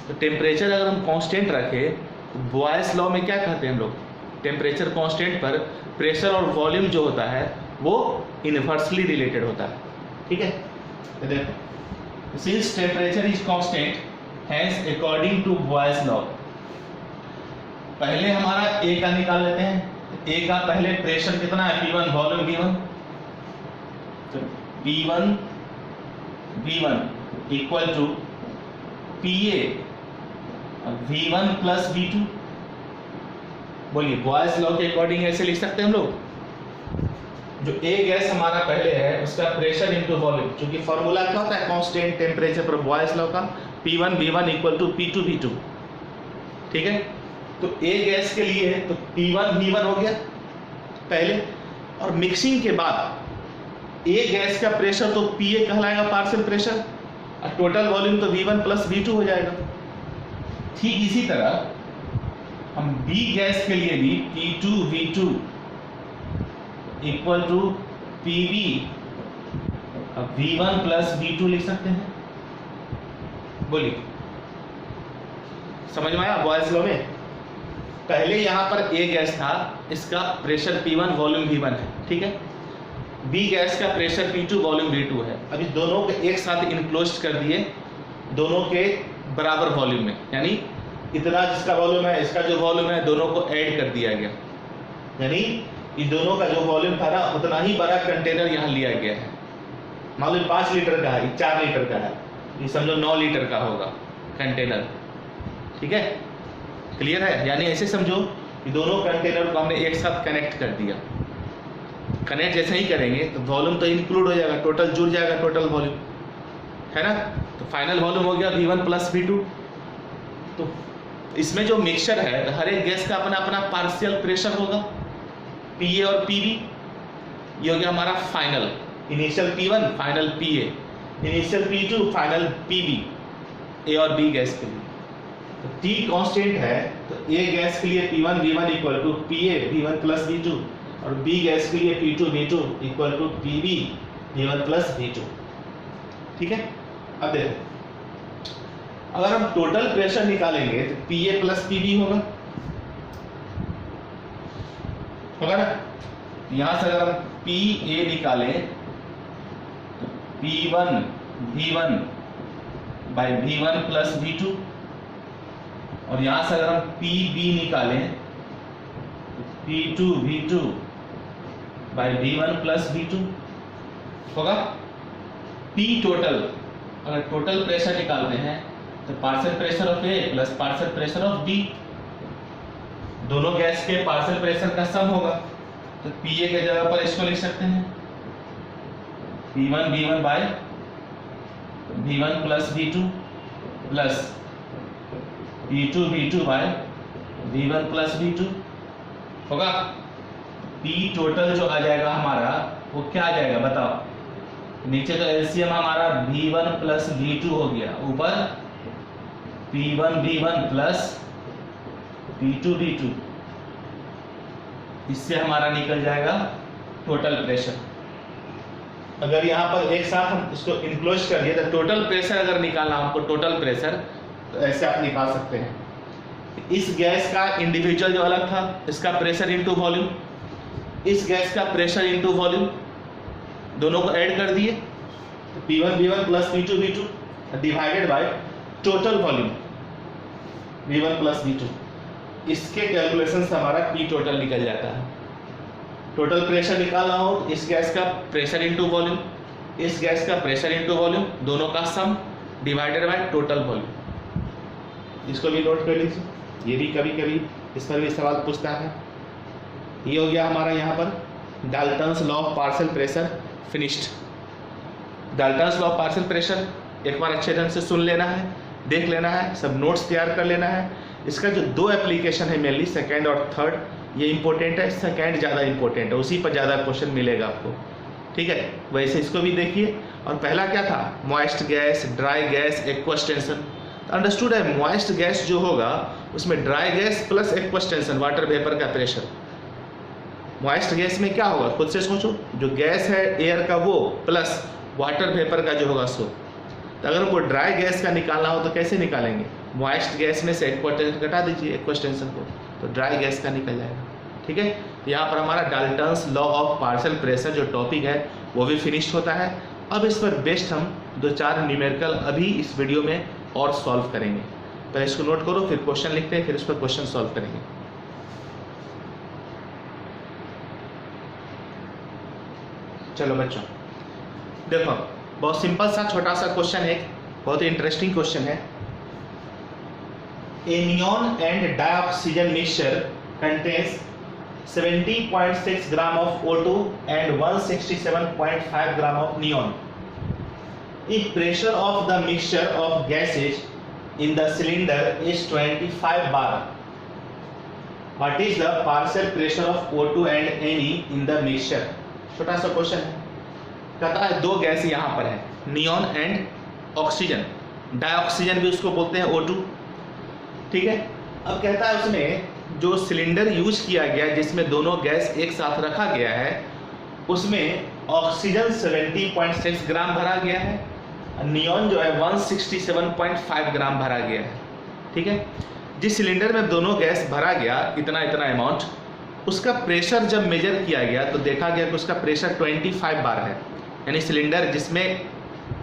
Speaker 1: तो टेम्परेचर अगर हम कांस्टेंट रखें, तो बॉयस लॉ में क्या कहते हैं हम लोग, टेम्परेचर कांस्टेंट पर प्रेशर और वॉल्यूम जो होता है वो इनवर्सली रिलेटेड होता है, ठीक है। तो देखो, since temperature is constant, hence according to Boyle's law, पहले हमारा ए का निकाल लेते हैं। ए का पहले प्रेशर कितना है, P1, वॉल्यूम V1, तो P1 V1 equal to PA V1 plus V2। बोलिए, बॉयस लॉ के अकॉर्डिंग ऐसे लिख सकते हैं हम लोग। जो ए गैस हमारा पहले है उसका प्रेशर इनटू वॉल्यूम, क्योंकि फॉर्मूला क्या होता है कांस्टेंट टेम्परेचर पर बॉयस लॉ का, P1 V1 equal to P2 V2, ठीक है। तो ए गैस के लिए तो P1 V1 हो गया पहले, और मिक्सिंग के बाद ए गैस का प्रेशर तो PA कहलाएगा पार्शियल प्रेशर, और टोटल वॉल्यूम तो V1 प्लस V2 हो जाएगा। ठीक इसी तरह हम बी गैस के लिए भी P2 V2 equal to PB V1 plus V2 लिख सकते हैं। बोलिए, समझ में आया बॉयस लॉ में। पहले यहाँ पर ए गैस था, इसका प्रेशर P1 वॉल्यूम V1 है, ठीक है। बी गैस का प्रेशर P2 वॉल्यूम V2 है। अभी दोनों को एक साथ इनक्लोज कर दिए, दोनों के बराबर वॉल्यूम में, यानी इतना जिसका वॉल्यूम है इसका जो वॉल्यूम है दोनों को ऐड कर दिया गया, यानी ये दोनों का जो वॉल्यूम था ना उतना ही बड़ा कंटेनर यहाँ लिया गया है। मान लो 5 लीटर का है, 4 लीटर का है, ये समझो 9 लीटर का होगा कंटेनर, ठीक है। क्लियर है, यानी ऐसे समझो कि दोनों कंटेनर को हमने एक साथ कनेक्ट कर दिया। कनेक्ट जैसे ही करेंगे तो वॉल्यूम तो इंक्लूड हो जाएगा, टोटल जुड़ जाएगा टोटल वॉल्यूम, है ना। तो फाइनल वॉल्यूम हो गया V1 प्लस V2। तो इसमें जो मिक्सचर है तो हर एक गैस का अपना अपना पार्शियल प्रेशर होगा, PA और PB। ये हो गया हमारा final, initial P1 final PA, initial P2 final PB, ए और बी गैस के लिए। तो T कांस्टेंट है, तो ए गैस के लिए P1 V1 equal to PA V1 plus V2, और बी गैस के लिए P2 V2 equal to PB V1 plus V2, ठीक है। अब देखो, अगर हम टोटल प्रेशर निकालेंगे तो PA प्लस PB होगा ना। यहां से अगर हम PA निकालें तो P1 V1 by V1 plus V2, और यहां से अगर हम PB निकालें तो P2 V2 bye V1 plus V2 होगा। P टोटल, अगर टोटल प्रेशर निकालते हैं तो partial pressure of A plus partial pressure of B, दोनों गैस के पार्शियल प्रेशर का सम होगा। तो PA के जगह पर इसको लिख सकते हैं P1 V1 by V1 plus V2 plus P2V2 by V1 plus V2 होगा। P टोटल जो आ जाएगा हमारा वो क्या आ जाएगा बताओ। नीचे तो एलसीएम हमारा V1 प्लस V2 हो गया, ऊपर P1V1 प्लस P2V2, इससे हमारा निकल जाएगा टोटल प्रेशर। अगर यहाँ पर एक साथ हम इसको इनक्लोज कर दिए तो टोटल प्रेशर अगर निकालना हमको, टोटल प्रेशर तो ऐसे आप निकाल सकते हैं। इस गैस का इंडिविजुअल जो अलग था, इसका प्रेशर इनटू वॉल्यूम, इस गैस का प्रेशर इनटू वॉल्यूम, दोनों को ऐड कर दिए तो P1V1 plus P2V2 divided by total volume V1 plus V2। इसके कैलकुलेशन से हमारा P टोटल निकल जाता है। टोटल प्रेशर निकालना हो तो इस गैस का प्रेशर इनटू वॉल्यूम, इस गैस का प्रेशर इनटू वॉल्यूम, दोनों का सम डिवाइडेड बाय टोटल वॉल्यूम। इसको भी नोट कर लीजिए, ये भी कभी कभी इस पर भी सवाल पूछता है। ये हो गया हमारा यहाँ पर Dalton's law of partial pressure finished. Dalton's law of partial pressure एक बार अच्छे ढंग से सुन लेना है, देख लेना है, सब नोट्स तैयार कर लेना है। इसका जो दो एप्लीकेशन है मेनली, सेकेंड और थर्ड, ये इंपॉर्टेंट है। सेकेंड ज़्यादा इंपॉर्टेंट है, उसी पर ज़्यादा क्वेश्चन मिलेगा आपको, ठीक है। वैसे इसको भी देखिए। और पहला क्या था, moist gas, dry gas, aqueous tension. Understood है, मॉइस्ट गैस जो होगा उसमें dry gas plus aqueous tension, water vapour का प्रेशर। मॉइस्ट गैस में क्या होगा खुद से सोचो, जो गैस है एयर का वो प्लस वाटर वेपर का जो होगा सो। तो अगर हमको ड्राई गैस का निकालना हो तो कैसे निकालेंगे, मॉइस्ट गैस में से एक्वस टेंशन घटा दीजिए, एक्वस टेंशन को, तो ड्राई गैस का निकल जाएगा, ठीक है। तो यहाँ पर हमारा Dalton's law of partial pressure जो टॉपिक है वो भी फिनिश होता है। अब इस पर बेस्ड हम 2-4 न्यूमेरिकल अभी इस वीडियो में और सॉल्व करेंगे। पहले इसको नोट करो, फिर क्वेश्चन लिखते हैं, फिर इस पर क्वेश्चन सॉल्व करेंगे। चलो बच्चों देखो, बहुत सिंपल सा छोटा सा क्वेश्चन है, बहुत इंटरेस्टिंग क्वेश्चन है। A neon and dioxygen mixture contains 70.6 gram of O2 and 167.5 gram of neon. If pressure of the mixture of gases in the cylinder is 25 bar, what is the partial pressure of O2 and Ne in the mixture? छोटा सा question है। कहता है दो gas यहाँ पर है, neon and oxygen, dioxygen भी उसको बोलते हैं O2, ठीक है। अब कहता है उसमें जो सिलेंडर यूज किया गया जिसमें दोनों गैस एक साथ रखा गया है, उसमें ऑक्सीजन 70.6 ग्राम भरा गया है, नियॉन जो है 167.5 ग्राम भरा गया है, ठीक है। जिस सिलेंडर में दोनों गैस भरा गया इतना इतना अमाउंट, उसका प्रेशर जब मेजर किया गया तो देखा गया कि उसका प्रेशर 25 बार है। यानी सिलेंडर जिसमें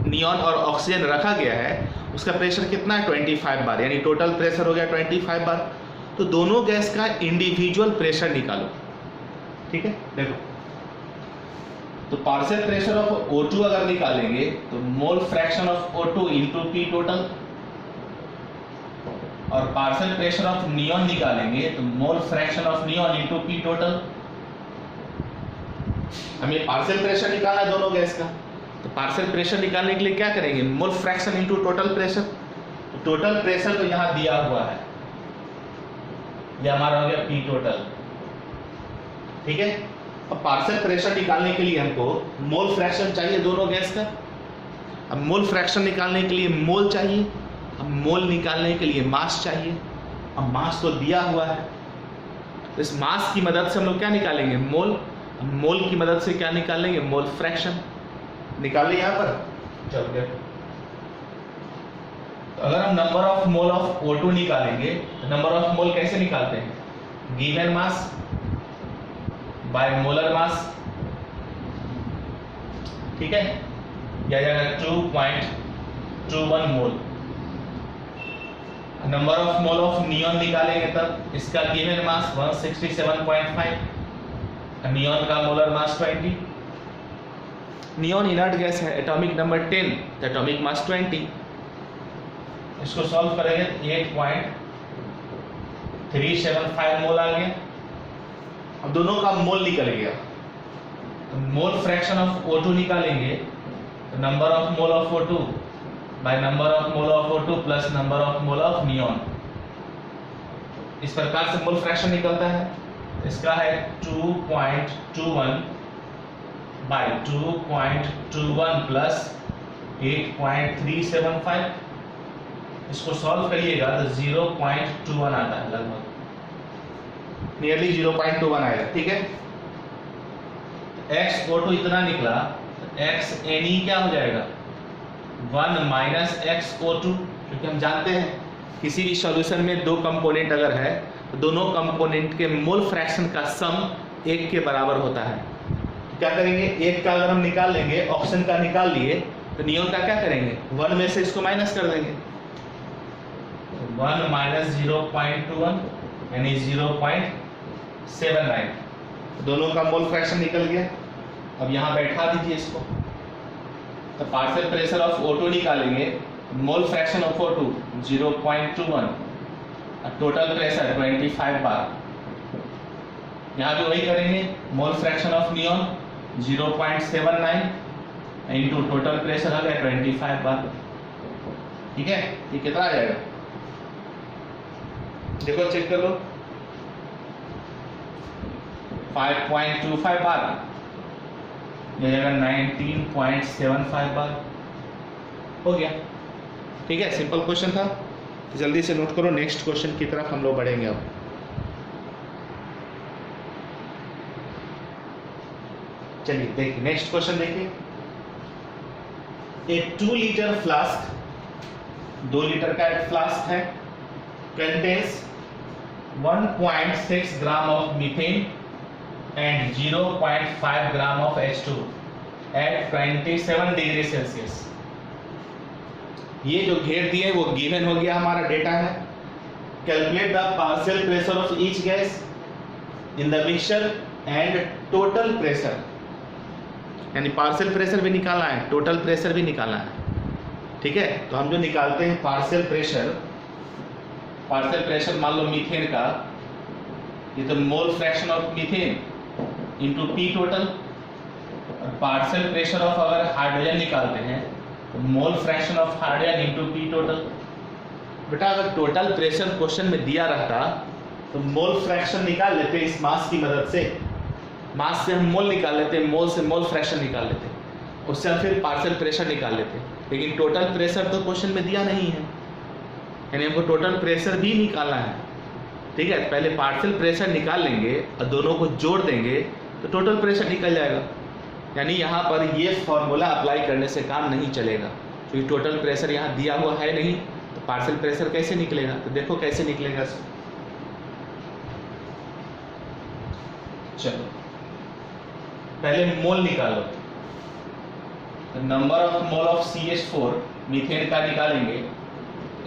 Speaker 1: नियॉन और ऑक्सीजन रखा गया है उसका प्रेशर कितना है, 25 बार, यानी टोटल प्रेशर हो गया 25 बार। तो दोनों गैस का इंडिविजुअल प्रेशर निकालो, ठीक है। देखो, तो पार्शियल प्रेशर ऑफ O2 अगर निकालेंगे तो mole fraction of O2 into P total, और पार्शियल प्रेशर ऑफ नियॉन निकालेंगे तो mole fraction of neon into P total. हमें पार्शियल प्रेशर निकालना है दोनों गैस का, तो पार्शियल प्रेशर निकालने के लिए क्या करेंगे, mole fraction into total pressure. Total pressure तो यहाँ दिया हुआ है, ये हमारा हो गया P टोटल, ठीक है। अब पार्शियल प्रेशर निकालने के लिए हमको मोल फ्रैक्शन चाहिए दोनों गैस का। अब मोल फ्रैक्शन निकालने के लिए मोल चाहिए, अब मोल निकालने के लिए मास चाहिए। अब मास तो दिया हुआ है, तो इस मास की मदद से हम लोग क्या निकालेंगे, मोल। मोल की मदद से क्या निकालेंगे, मोल फ्रैक्शन निकालिए यहाँ पर। चल गया। तो अगर हम number of mole of O2 निकालेंगे तो नंबर ऑफ मोल कैसे निकालते हैं, given mass by molar mass, ठीक है। यह जाएगा 2.21 mole. Number of mole of neon निकालेंगे तब इसका गिवन मास 167.5, नियॉन का molar mass 20। Neon inert gas है, एटॉमिक नंबर 10, तो एटॉमिक मास 20। इसको सॉल्व करेंगे 8.375 मोल आ गया। अब दोनों का मोल निकल गया, तो मोल फ्रैक्शन ऑफ O2 निकालेंगे तो number of mole of O2 by number of mole of O2 plus number of mole of neon, इस प्रकार से मोल फ्रैक्शन निकलता है। इसका है 2.21 बाई 2.21 प्लस 8.375। इसको सॉल्व करिएगा तो 0.21 आता है, लगभग नियरली 0.21 आएगा। ठीक है, एक्स O2 इतना निकला, एक्स NE क्या हो जाएगा 1 माइनस एक्स O2, क्योंकि हम जानते हैं किसी भी सॉल्यूशन में दो कंपोनेंट अगर है तो दोनों कंपोनेंट के मोल फ्रैक्शन का सम 1 के बराबर होता है। तो क्या करेंगे, 1 का अगर हम निकाल लेंगे, ऑप्शन का निकाल लिए, तो नियॉन का क्या करेंगे 1 में से इसको माइनस कर देंगे। 1 माइनस 0.21 यानी 0.79, दोनों का मोल फ्रैक्शन निकल गया। अब यहाँ बैठा दीजिए इसको, तो पार्शियल प्रेशर ऑफ O2 निकालेंगे, mole fraction of O2 0.21, total pressure 25 bar. यहाँ भी वही करेंगे, mole fraction of neon 0.79 into total pressure आ गया 25 बार। ठीक है, ये कितना आ जाएगा देखो, चेक कर लो, 5.25 बार, यह जाएगा 19.75 बार। हो गया। ठीक है, सिंपल क्वेश्चन था, जल्दी से नोट करो। नेक्स्ट क्वेश्चन की तरफ हम लोग बढ़ेंगे अब। चलिए देखिए नेक्स्ट क्वेश्चन देखिए। एक 2 लीटर फ्लास्क, 2 लीटर का एक फ्लास्क है, contains 1.6 gram of methane and 0.5 gram of H2 at 27 degree Celsius. ये जो घेर दिए वो गिवन हो गया, हमारा डेटा है। Calculate the partial pressure of each gas in the mixture and total pressure, यानी पार्शियल प्रेशर भी निकालना है, टोटल प्रेशर भी निकालना है। ठीक है, तो हम जो निकालते हैं पार्शियल प्रेशर मान लो मीथेन का, ये तो mole fraction of methane into P total, और पार्शियल प्रेशर ऑफ अगर हाइड्रोजन निकालते हैं तो mole fraction of hydrogen into P total. बेटा अगर टोटल प्रेशर क्वेश्चन में दिया रहता तो मोल फ्रैक्शन निकाल लेते इस मास की मदद से, मास से हम मोल निकाल लेते, मोल से मोल फ्रैक्शन निकाल लेते, उससे हम फिर पार्शियल प्रेशर निकाल लेते। लेकिन टोटल प्रेशर तो क्वेश्चन में दिया नहीं है, यानी हमको टोटल प्रेशर भी निकालना है। ठीक है, पहले पार्शियल प्रेशर निकाल लेंगे और दोनों को जोड़ देंगे तो टोटल प्रेशर निकल जाएगा। यानी यहाँ पर ये फॉर्मूला अप्लाई करने से काम नहीं चलेगा, क्योंकि टोटल प्रेशर यहाँ दिया हुआ है नहीं, तो पार्शियल प्रेशर कैसे निकलेगा। तो देखो कैसे निकलेगा। चलो पहले मोल निकालो, number of mole of CH4 methane का निकालेंगे,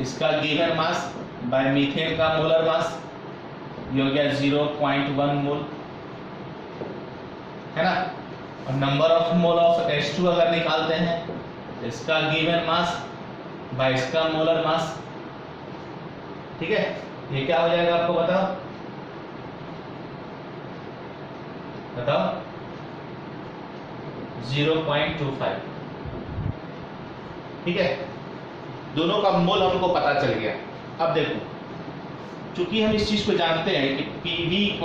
Speaker 1: इसका गिवन मास बाय मीथेन का मोलर मास, ये हो गया 0.1 मोल, है ना। और number of mole of H2 अगर निकालते हैं, इसका गिवन मास बाय इसका मोलर मास। ठीक है, ये क्या हो जाएगा आपको बताओ, बताओ 0.25। ठीक है, दोनों का मोल हमको पता चल गया। अब देखो, चूंकि हम इस चीज को जानते हैं कि PV =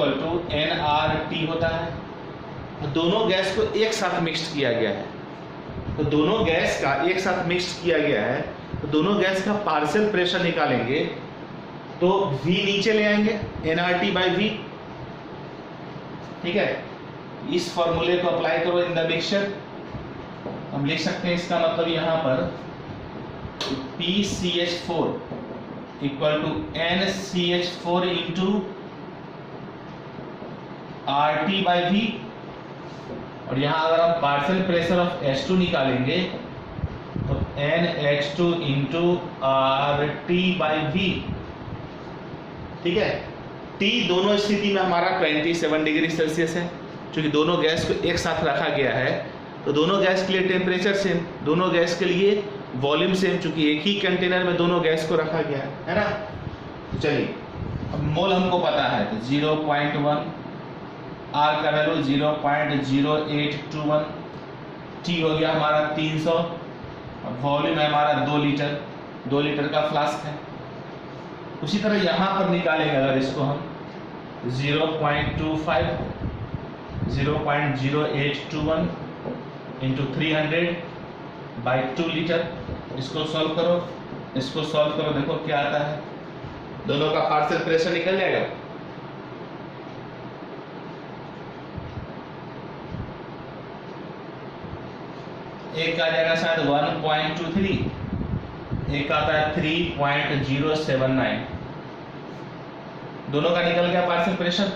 Speaker 1: nRT होता है, तो दोनों गैस को एक साथ मिक्स किया गया है, तो दोनों गैस का एक साथ मिक्स किया गया है, तो दोनों गैस का पार्शियल प्रेशर निकालेंगे तो V नीचे ले आएंगे, nRT/V। ठीक है, इस फॉर्मूले को अप्लाई करो इन द मिक्सचर। हम लिख सकते हैं इसका मतलब यहाँ पर PCH4 = NCH4 इंटू RT/V, और यहाँ अगर हम पार्शियल प्रेशर ऑफ H2 निकालेंगे तो NH2 इंटू RT/V। ठीक है, T दोनों स्थिति में हमारा 27 डिग्री सेल्सियस है, क्योंकि दोनों गैस को एक साथ रखा गया है, तो दोनों गैस के लिए टेम्परेचर सेम, दोनों गैस के लिए वॉल्यूम सेम, चूंकि एक ही कंटेनर में दोनों गैस को रखा गया है ना। तो चलिए, अब मोल हमको पता है, तो 0.1, R का वैल्यू 0.0821, T हो गया हमारा 300, और वॉल्यूम है हमारा 2 लीटर, 2 लीटर का फ्लास्क है। उसी तरह यहाँ पर निकालेंगे अगर इसको हम 0.25 0.0821 इंटू 300/2 लीटर, इसको सॉल्व करो, इसको सॉल्व करो, देखो क्या आता है। दोनों का पार्शियल प्रेशर निकल जाएगा। एक आ जाएगा शायद 1.23, एक आता है 3.079। दोनों का निकल गया पार्शियल प्रेशर।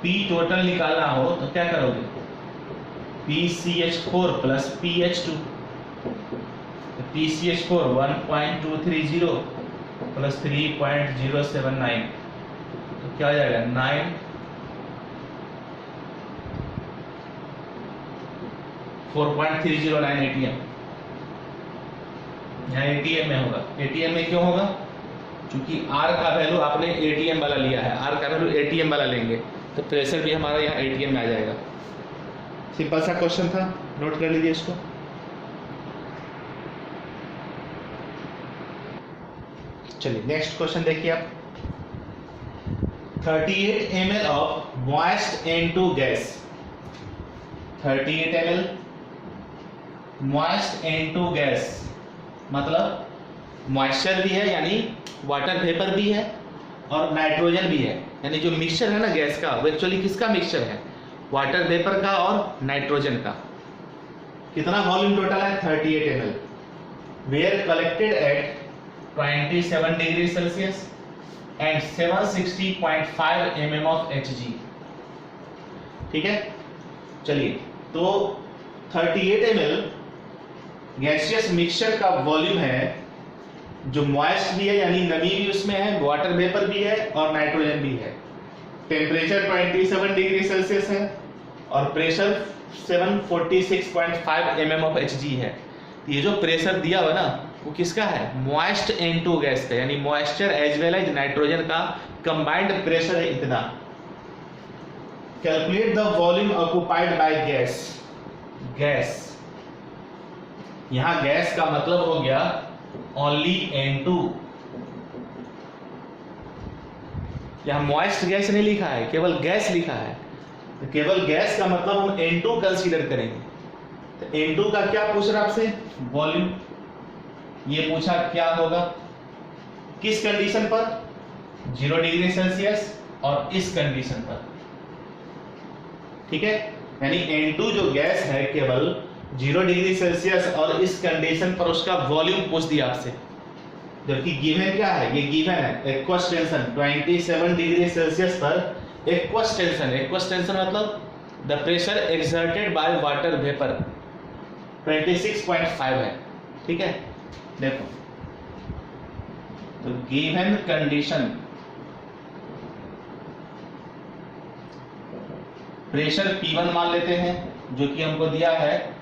Speaker 1: पी टोटल निकालना हो तो क्या करोगे, PCH4 plus PH2। PCH4 1.230 plus 3.079 तो क्या हो जाएगा 9 4.309 ATM। यहाँ ATM में होगा। ATM में क्यों होगा, क्योंकि R का वैल्यू आपने ATM वाला लिया है, R का वैल्यू ATM वाला लेंगे तो प्रेशर भी हमारा यहाँ ATM में आ जाएगा। सिंपल सा क्वेश्चन था, नोट कर लीजिए इसको। चलिए नेक्स्ट क्वेश्चन देखिए आप। 38 ml of moist N2 gas, 38 ml moist N2 gas मतलब मॉइस्चर भी है यानी वाटर वेपर भी है और नाइट्रोजन भी है, यानी जो मिक्सचर है ना गैस का वो एक्चुअली किसका मिक्सचर है, वाटर वेपर का और नाइट्रोजन का। कितना वॉल्यूम टोटल है 38 ml, were collected at 27 degree Celsius and 760.5 mm of Hg। ठीक है, चलिए तो 38 ml गैसियस मिक्सचर का वॉल्यूम है, जो मॉइस्ट भी है यानी नमी भी उसमें है, वाटर वेपर भी है और नाइट्रोजन भी है। टेम्परेचर 27 डिग्री सेल्सियस है और प्रेशर 746.5 mm ऑफ Hg है। ये जो प्रेशर दिया हुआ ना वो किसका है, मॉइस्ट N2 गैस का, यानी moisture as well as nitrogen का कंबाइंड प्रेशर है इतना। Calculate the volume occupied by gas. Gas, यहां गैस का मतलब हो गया ओनली N2। यहां मॉइस्ट गैस नहीं लिखा है, केवल गैस लिखा है, तो केवल गैस का मतलब हम N2 कंसीडर करेंगे। तो N2 का क्या पूछ रहा आपसे, वॉल्यूम। ये पूछा क्या होगा, किस कंडीशन पर, 0 डिग्री सेल्सियस और इस कंडीशन पर। ठीक है, यानी N2 जो गैस है केवल 0 डिग्री सेल्सियस और इस कंडीशन पर उसका वॉल्यूम पूछ दिया आपसे, जबकि गिवन क्या है, ये गिवन है एक्वस टेंशन 27 डिग्री सेल्सियस पर एक्वस टेंशन। एक्वस टेंशन मतलब the pressure exerted by water vapour 26.5 है। ठीक है, देखो तो गिवन कंडीशन प्रेशर P1 मान लेते हैं जो कि हमको दिया है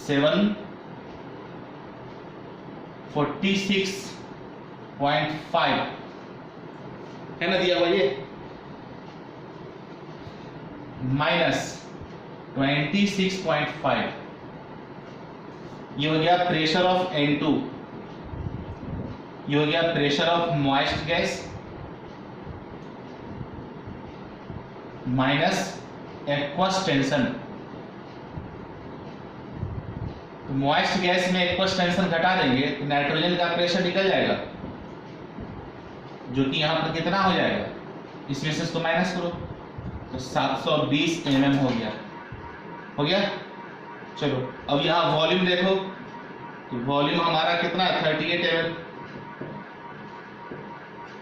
Speaker 1: 746.5 है ना, दिया हुआ ये, माइनस 26.5 ये हो गया प्रेशर ऑफ N2, ये हो गया pressure of moist gas minus aqueous tension. तो मॉइस्ट गैस में एक्वस टेंशन घटा देंगे तो नाइट्रोजन का प्रेशर निकल जाएगा, जो कि यहां पर कितना हो जाएगा, इसमें से इसको माइनस करो तो 720 mm हो गया। हो गया, चलो अब यहाँ वॉल्यूम देखो, तो वॉल्यूम हमारा कितना है 38 ml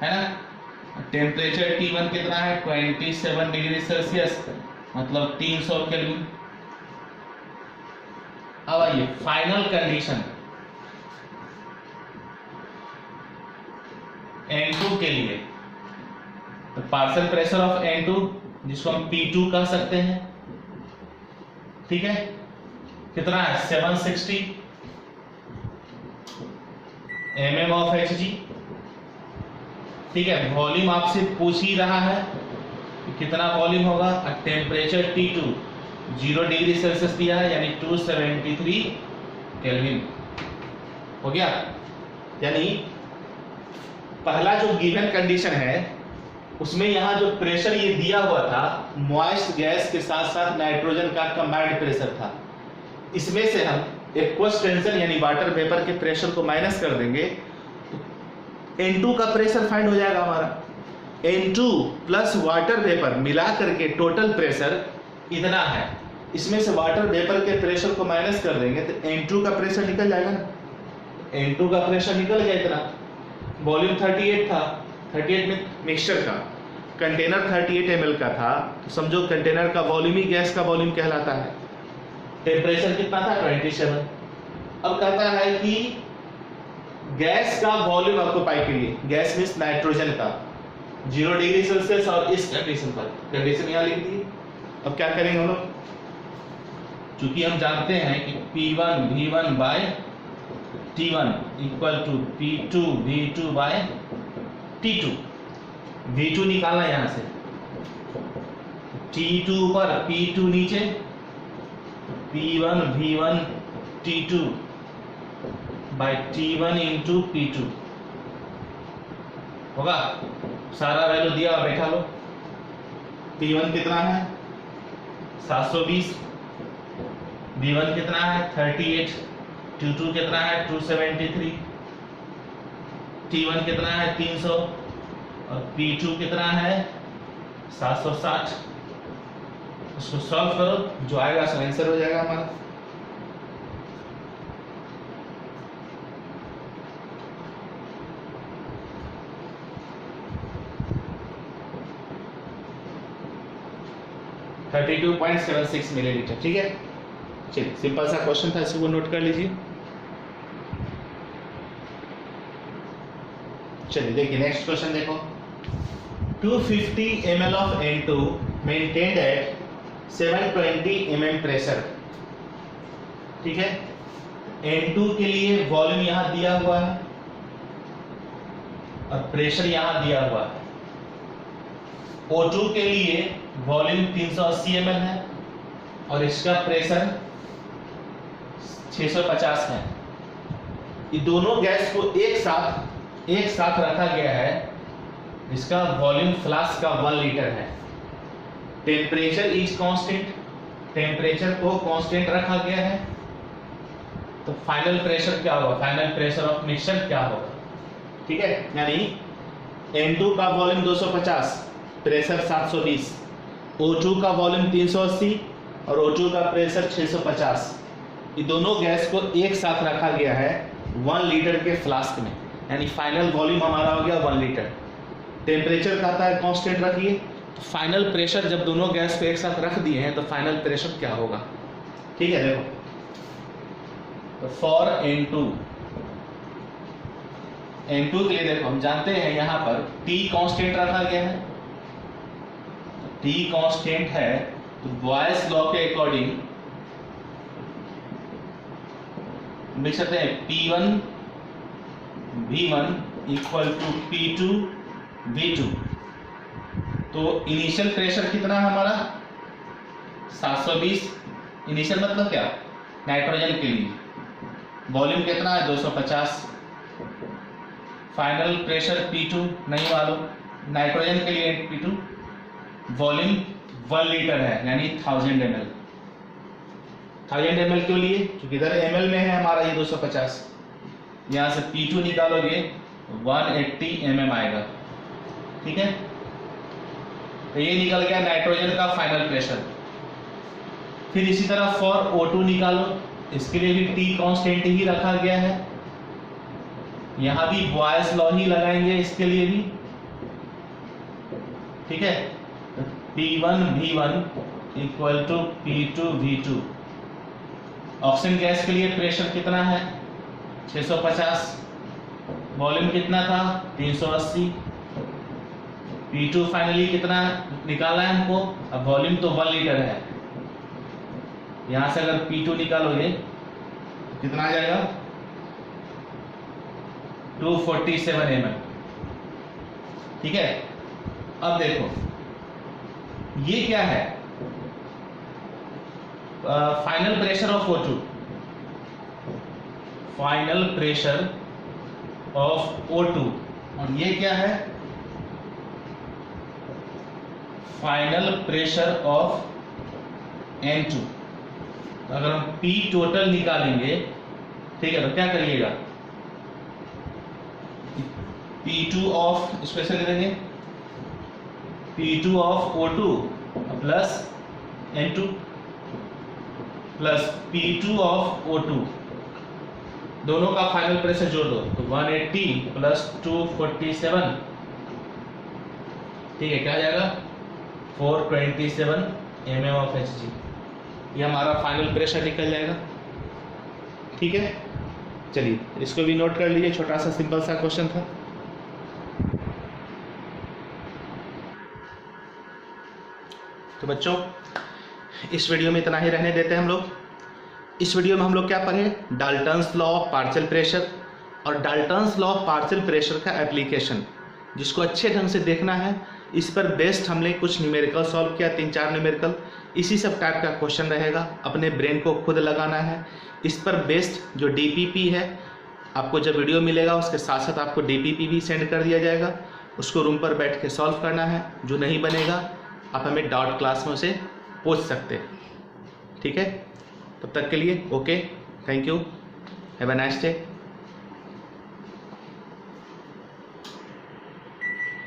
Speaker 1: है ना। टेम्परेचर T1 कितना है 27 डिग्री सेल्सियस मतलब 300 केल्विन। अब आइए फाइनल कंडीशन N2 के लिए, तो पार्शियल प्रेशर ऑफ N2 जिसको हम P2 कह सकते हैं। ठीक है, कितना है 760 mm ऑफ Hg। ठीक है, वॉल्यूम आपसे पूछ ही रहा है कि कितना वॉल्यूम होगा, टेम्परेचर T2 0 डिग्री सेल्सियस दिया है यानी 273 केल्विन। हो गया, यानी पहला जो गिवन कंडीशन है उसमें यहाँ जो प्रेशर ये दिया हुआ था मॉइस्ट गैस के साथ साथ नाइट्रोजन का कंबाइंड प्रेशर था। इसमें से हम एक्वस टेंशन यानी वाटर वेपर के प्रेशर को माइनस कर देंगे तो N2 का प्रेशर फाइंड हो जाएगा हमारा। N2 प्लस वाटर वेपर मिला करके टोटल प्रेशर इतना है, इसमें से वाटर वेपर के प्रेशर को माइनस कर देंगे तो N2 का प्रेशर निकल जाएगा ना। N2 का प्रेशर निकल गया इतना, वॉल्यूम 38 था, 38 में मिक्सचर का कंटेनर 38 ml का था तो समझो कंटेनर का वॉल्यूम ही गैस का वॉल्यूम कहलाता है। टेम्परेचर कितना था 27। अब कहता है कि गैस का वॉल्यूम ऑक्यूपाई के लिए, गैस मींस नाइट्रोजन का 0 डिग्री सेल्सियस और इस कंडीशन पर, कंडीशन यहाँ लिख दी। अब क्या करेंगे हम लोग, चूंकि हम जानते हैं कि P1 V1 bye T1 equal to P2 V2 bye T2, V2 निकालना यहां से, T2 ऊपर P2 नीचे, P1 V1 T2 bye T1 into P2 होगा। सारा वैल्यू दिया और बैठा लो। P1 कितना है 720, V1 कितना है 38, T2 कितना है 273, T1 कितना है 300 और P2 कितना है 760। इसको सॉल्व करो, जो आएगा सो आंसर हो जाएगा हमारा। $32.76 मिलीलीटर। ठीक है, चलिए सिंपल सा क्वेश्चन था, इसको नोट कर लीजिए। चलिए देखिए नेक्स्ट क्वेश्चन देखो, 250 ml of N2 maintained at 720 mm pressure. ठीक है, N2 के लिए वॉल्यूम यहां दिया हुआ है और प्रेशर यहां दिया हुआ है। O2 के लिए वॉल्यूम 380 ml है और इसका प्रेशर 650 है। ये दोनों गैस को एक साथ रखा गया है, इसका वॉल्यूम फ्लास्क का 1 लीटर है। टेम्परेचर इज कांस्टेंट, टेम्परेचर को कांस्टेंट रखा गया है, तो फाइनल प्रेशर क्या होगा, फाइनल प्रेशर ऑफ मिक्सचर क्या होगा। ठीक है, यानी N2 का वॉल्यूम 250, प्रेशर 720, O2 का वॉल्यूम 380 और O2 का प्रेशर 650। ये दोनों गैस को एक साथ रखा गया है 1 लीटर के फ्लास्क में, यानी फाइनल वॉल्यूम हमारा हो गया 1 लीटर। टेम्परेचर कहता है कांस्टेंट रखिए, तो फाइनल प्रेशर जब दोनों गैस को एक साथ रख दिए हैं तो फाइनल प्रेशर क्या होगा। ठीक है, देखो तो फॉर N2 के लिए देखो हम जानते हैं यहां पर T कांस्टेंट रखा गया है, T कांस्टेंट है तो बॉयस लॉ के अकॉर्डिंग लिख सकते हैं P1 V1 equal to P2 V2। तो इनिशियल प्रेशर कितना है हमारा 720, इनिशियल मतलब क्या, नाइट्रोजन के लिए। वॉल्यूम कितना है 250, फाइनल प्रेशर P2 नहीं मालूम, नाइट्रोजन के लिए P2, वॉल्यूम 1 लीटर है यानी 1000 ml। 1000 ml क्यों लिए, क्योंकि इधर ml में है हमारा ये 250, यहां से P2 निकालोगे 180 mm आएगा। ठीक है, तो ये निकल गया नाइट्रोजन का फाइनल प्रेशर। फिर इसी तरह फॉर O2 निकालो, इसके लिए भी T कांस्टेंट ही रखा गया है, यहां भी बॉयस लॉ ही लगाएंगे इसके लिए भी। ठीक है, तो P1 V1 equal to P2 V2। Oxygen gas के लिए प्रेशर कितना है 650, वॉल्यूम कितना था 380, P2 फाइनली कितना निकालना है हमको, अब वॉल्यूम तो 1 लीटर है, यहां से अगर P2 निकालोगे कितना आ जाएगा 247 ml। ठीक है, अब देखो ये क्या है, final pressure of O2, final pressure of O2 और ये क्या है, फाइनल प्रेशर ऑफ N2। तो अगर हम P टोटल निकालेंगे, ठीक है, तो क्या करिएगा, P2 ऑफ, स्पेशल करेंगे P2 of O2 plus N2 plus P2 of O2, दोनों का फाइनल प्रेशर जोड़ दो तो 180 प्लस 247, ठीक है, क्या आ जाएगा 427 mm ऑफ Hg। ये हमारा फाइनल प्रेशर निकल जाएगा। ठीक है, चलिए इसको भी नोट कर लीजिए, छोटा सा सिंपल सा क्वेश्चन था। तो बच्चों इस वीडियो में इतना ही रहने देते हैं हम लोग। इस वीडियो में हम लोग क्या पढ़े, Dalton's law of partial pressure और Dalton's law of partial pressure का एप्लीकेशन, जिसको अच्छे ढंग से देखना है। इस पर बेस्ड हमने कुछ न्यूमेरिकल सॉल्व किया, 3-4 न्यूमेरिकल, इसी सब टाइप का क्वेश्चन रहेगा, अपने ब्रेन को खुद लगाना है। इस पर बेस्ड जो DPP है, आपको जब वीडियो मिलेगा उसके साथ साथ आपको DPP भी सेंड कर दिया जाएगा, उसको रूम पर बैठ के सॉल्व करना है। जो नहीं बनेगा आप हमें डाउट क्लास में उसे पूछ सकते हैं। ठीक है, तब तक के लिए okay, thank you, have a nice day.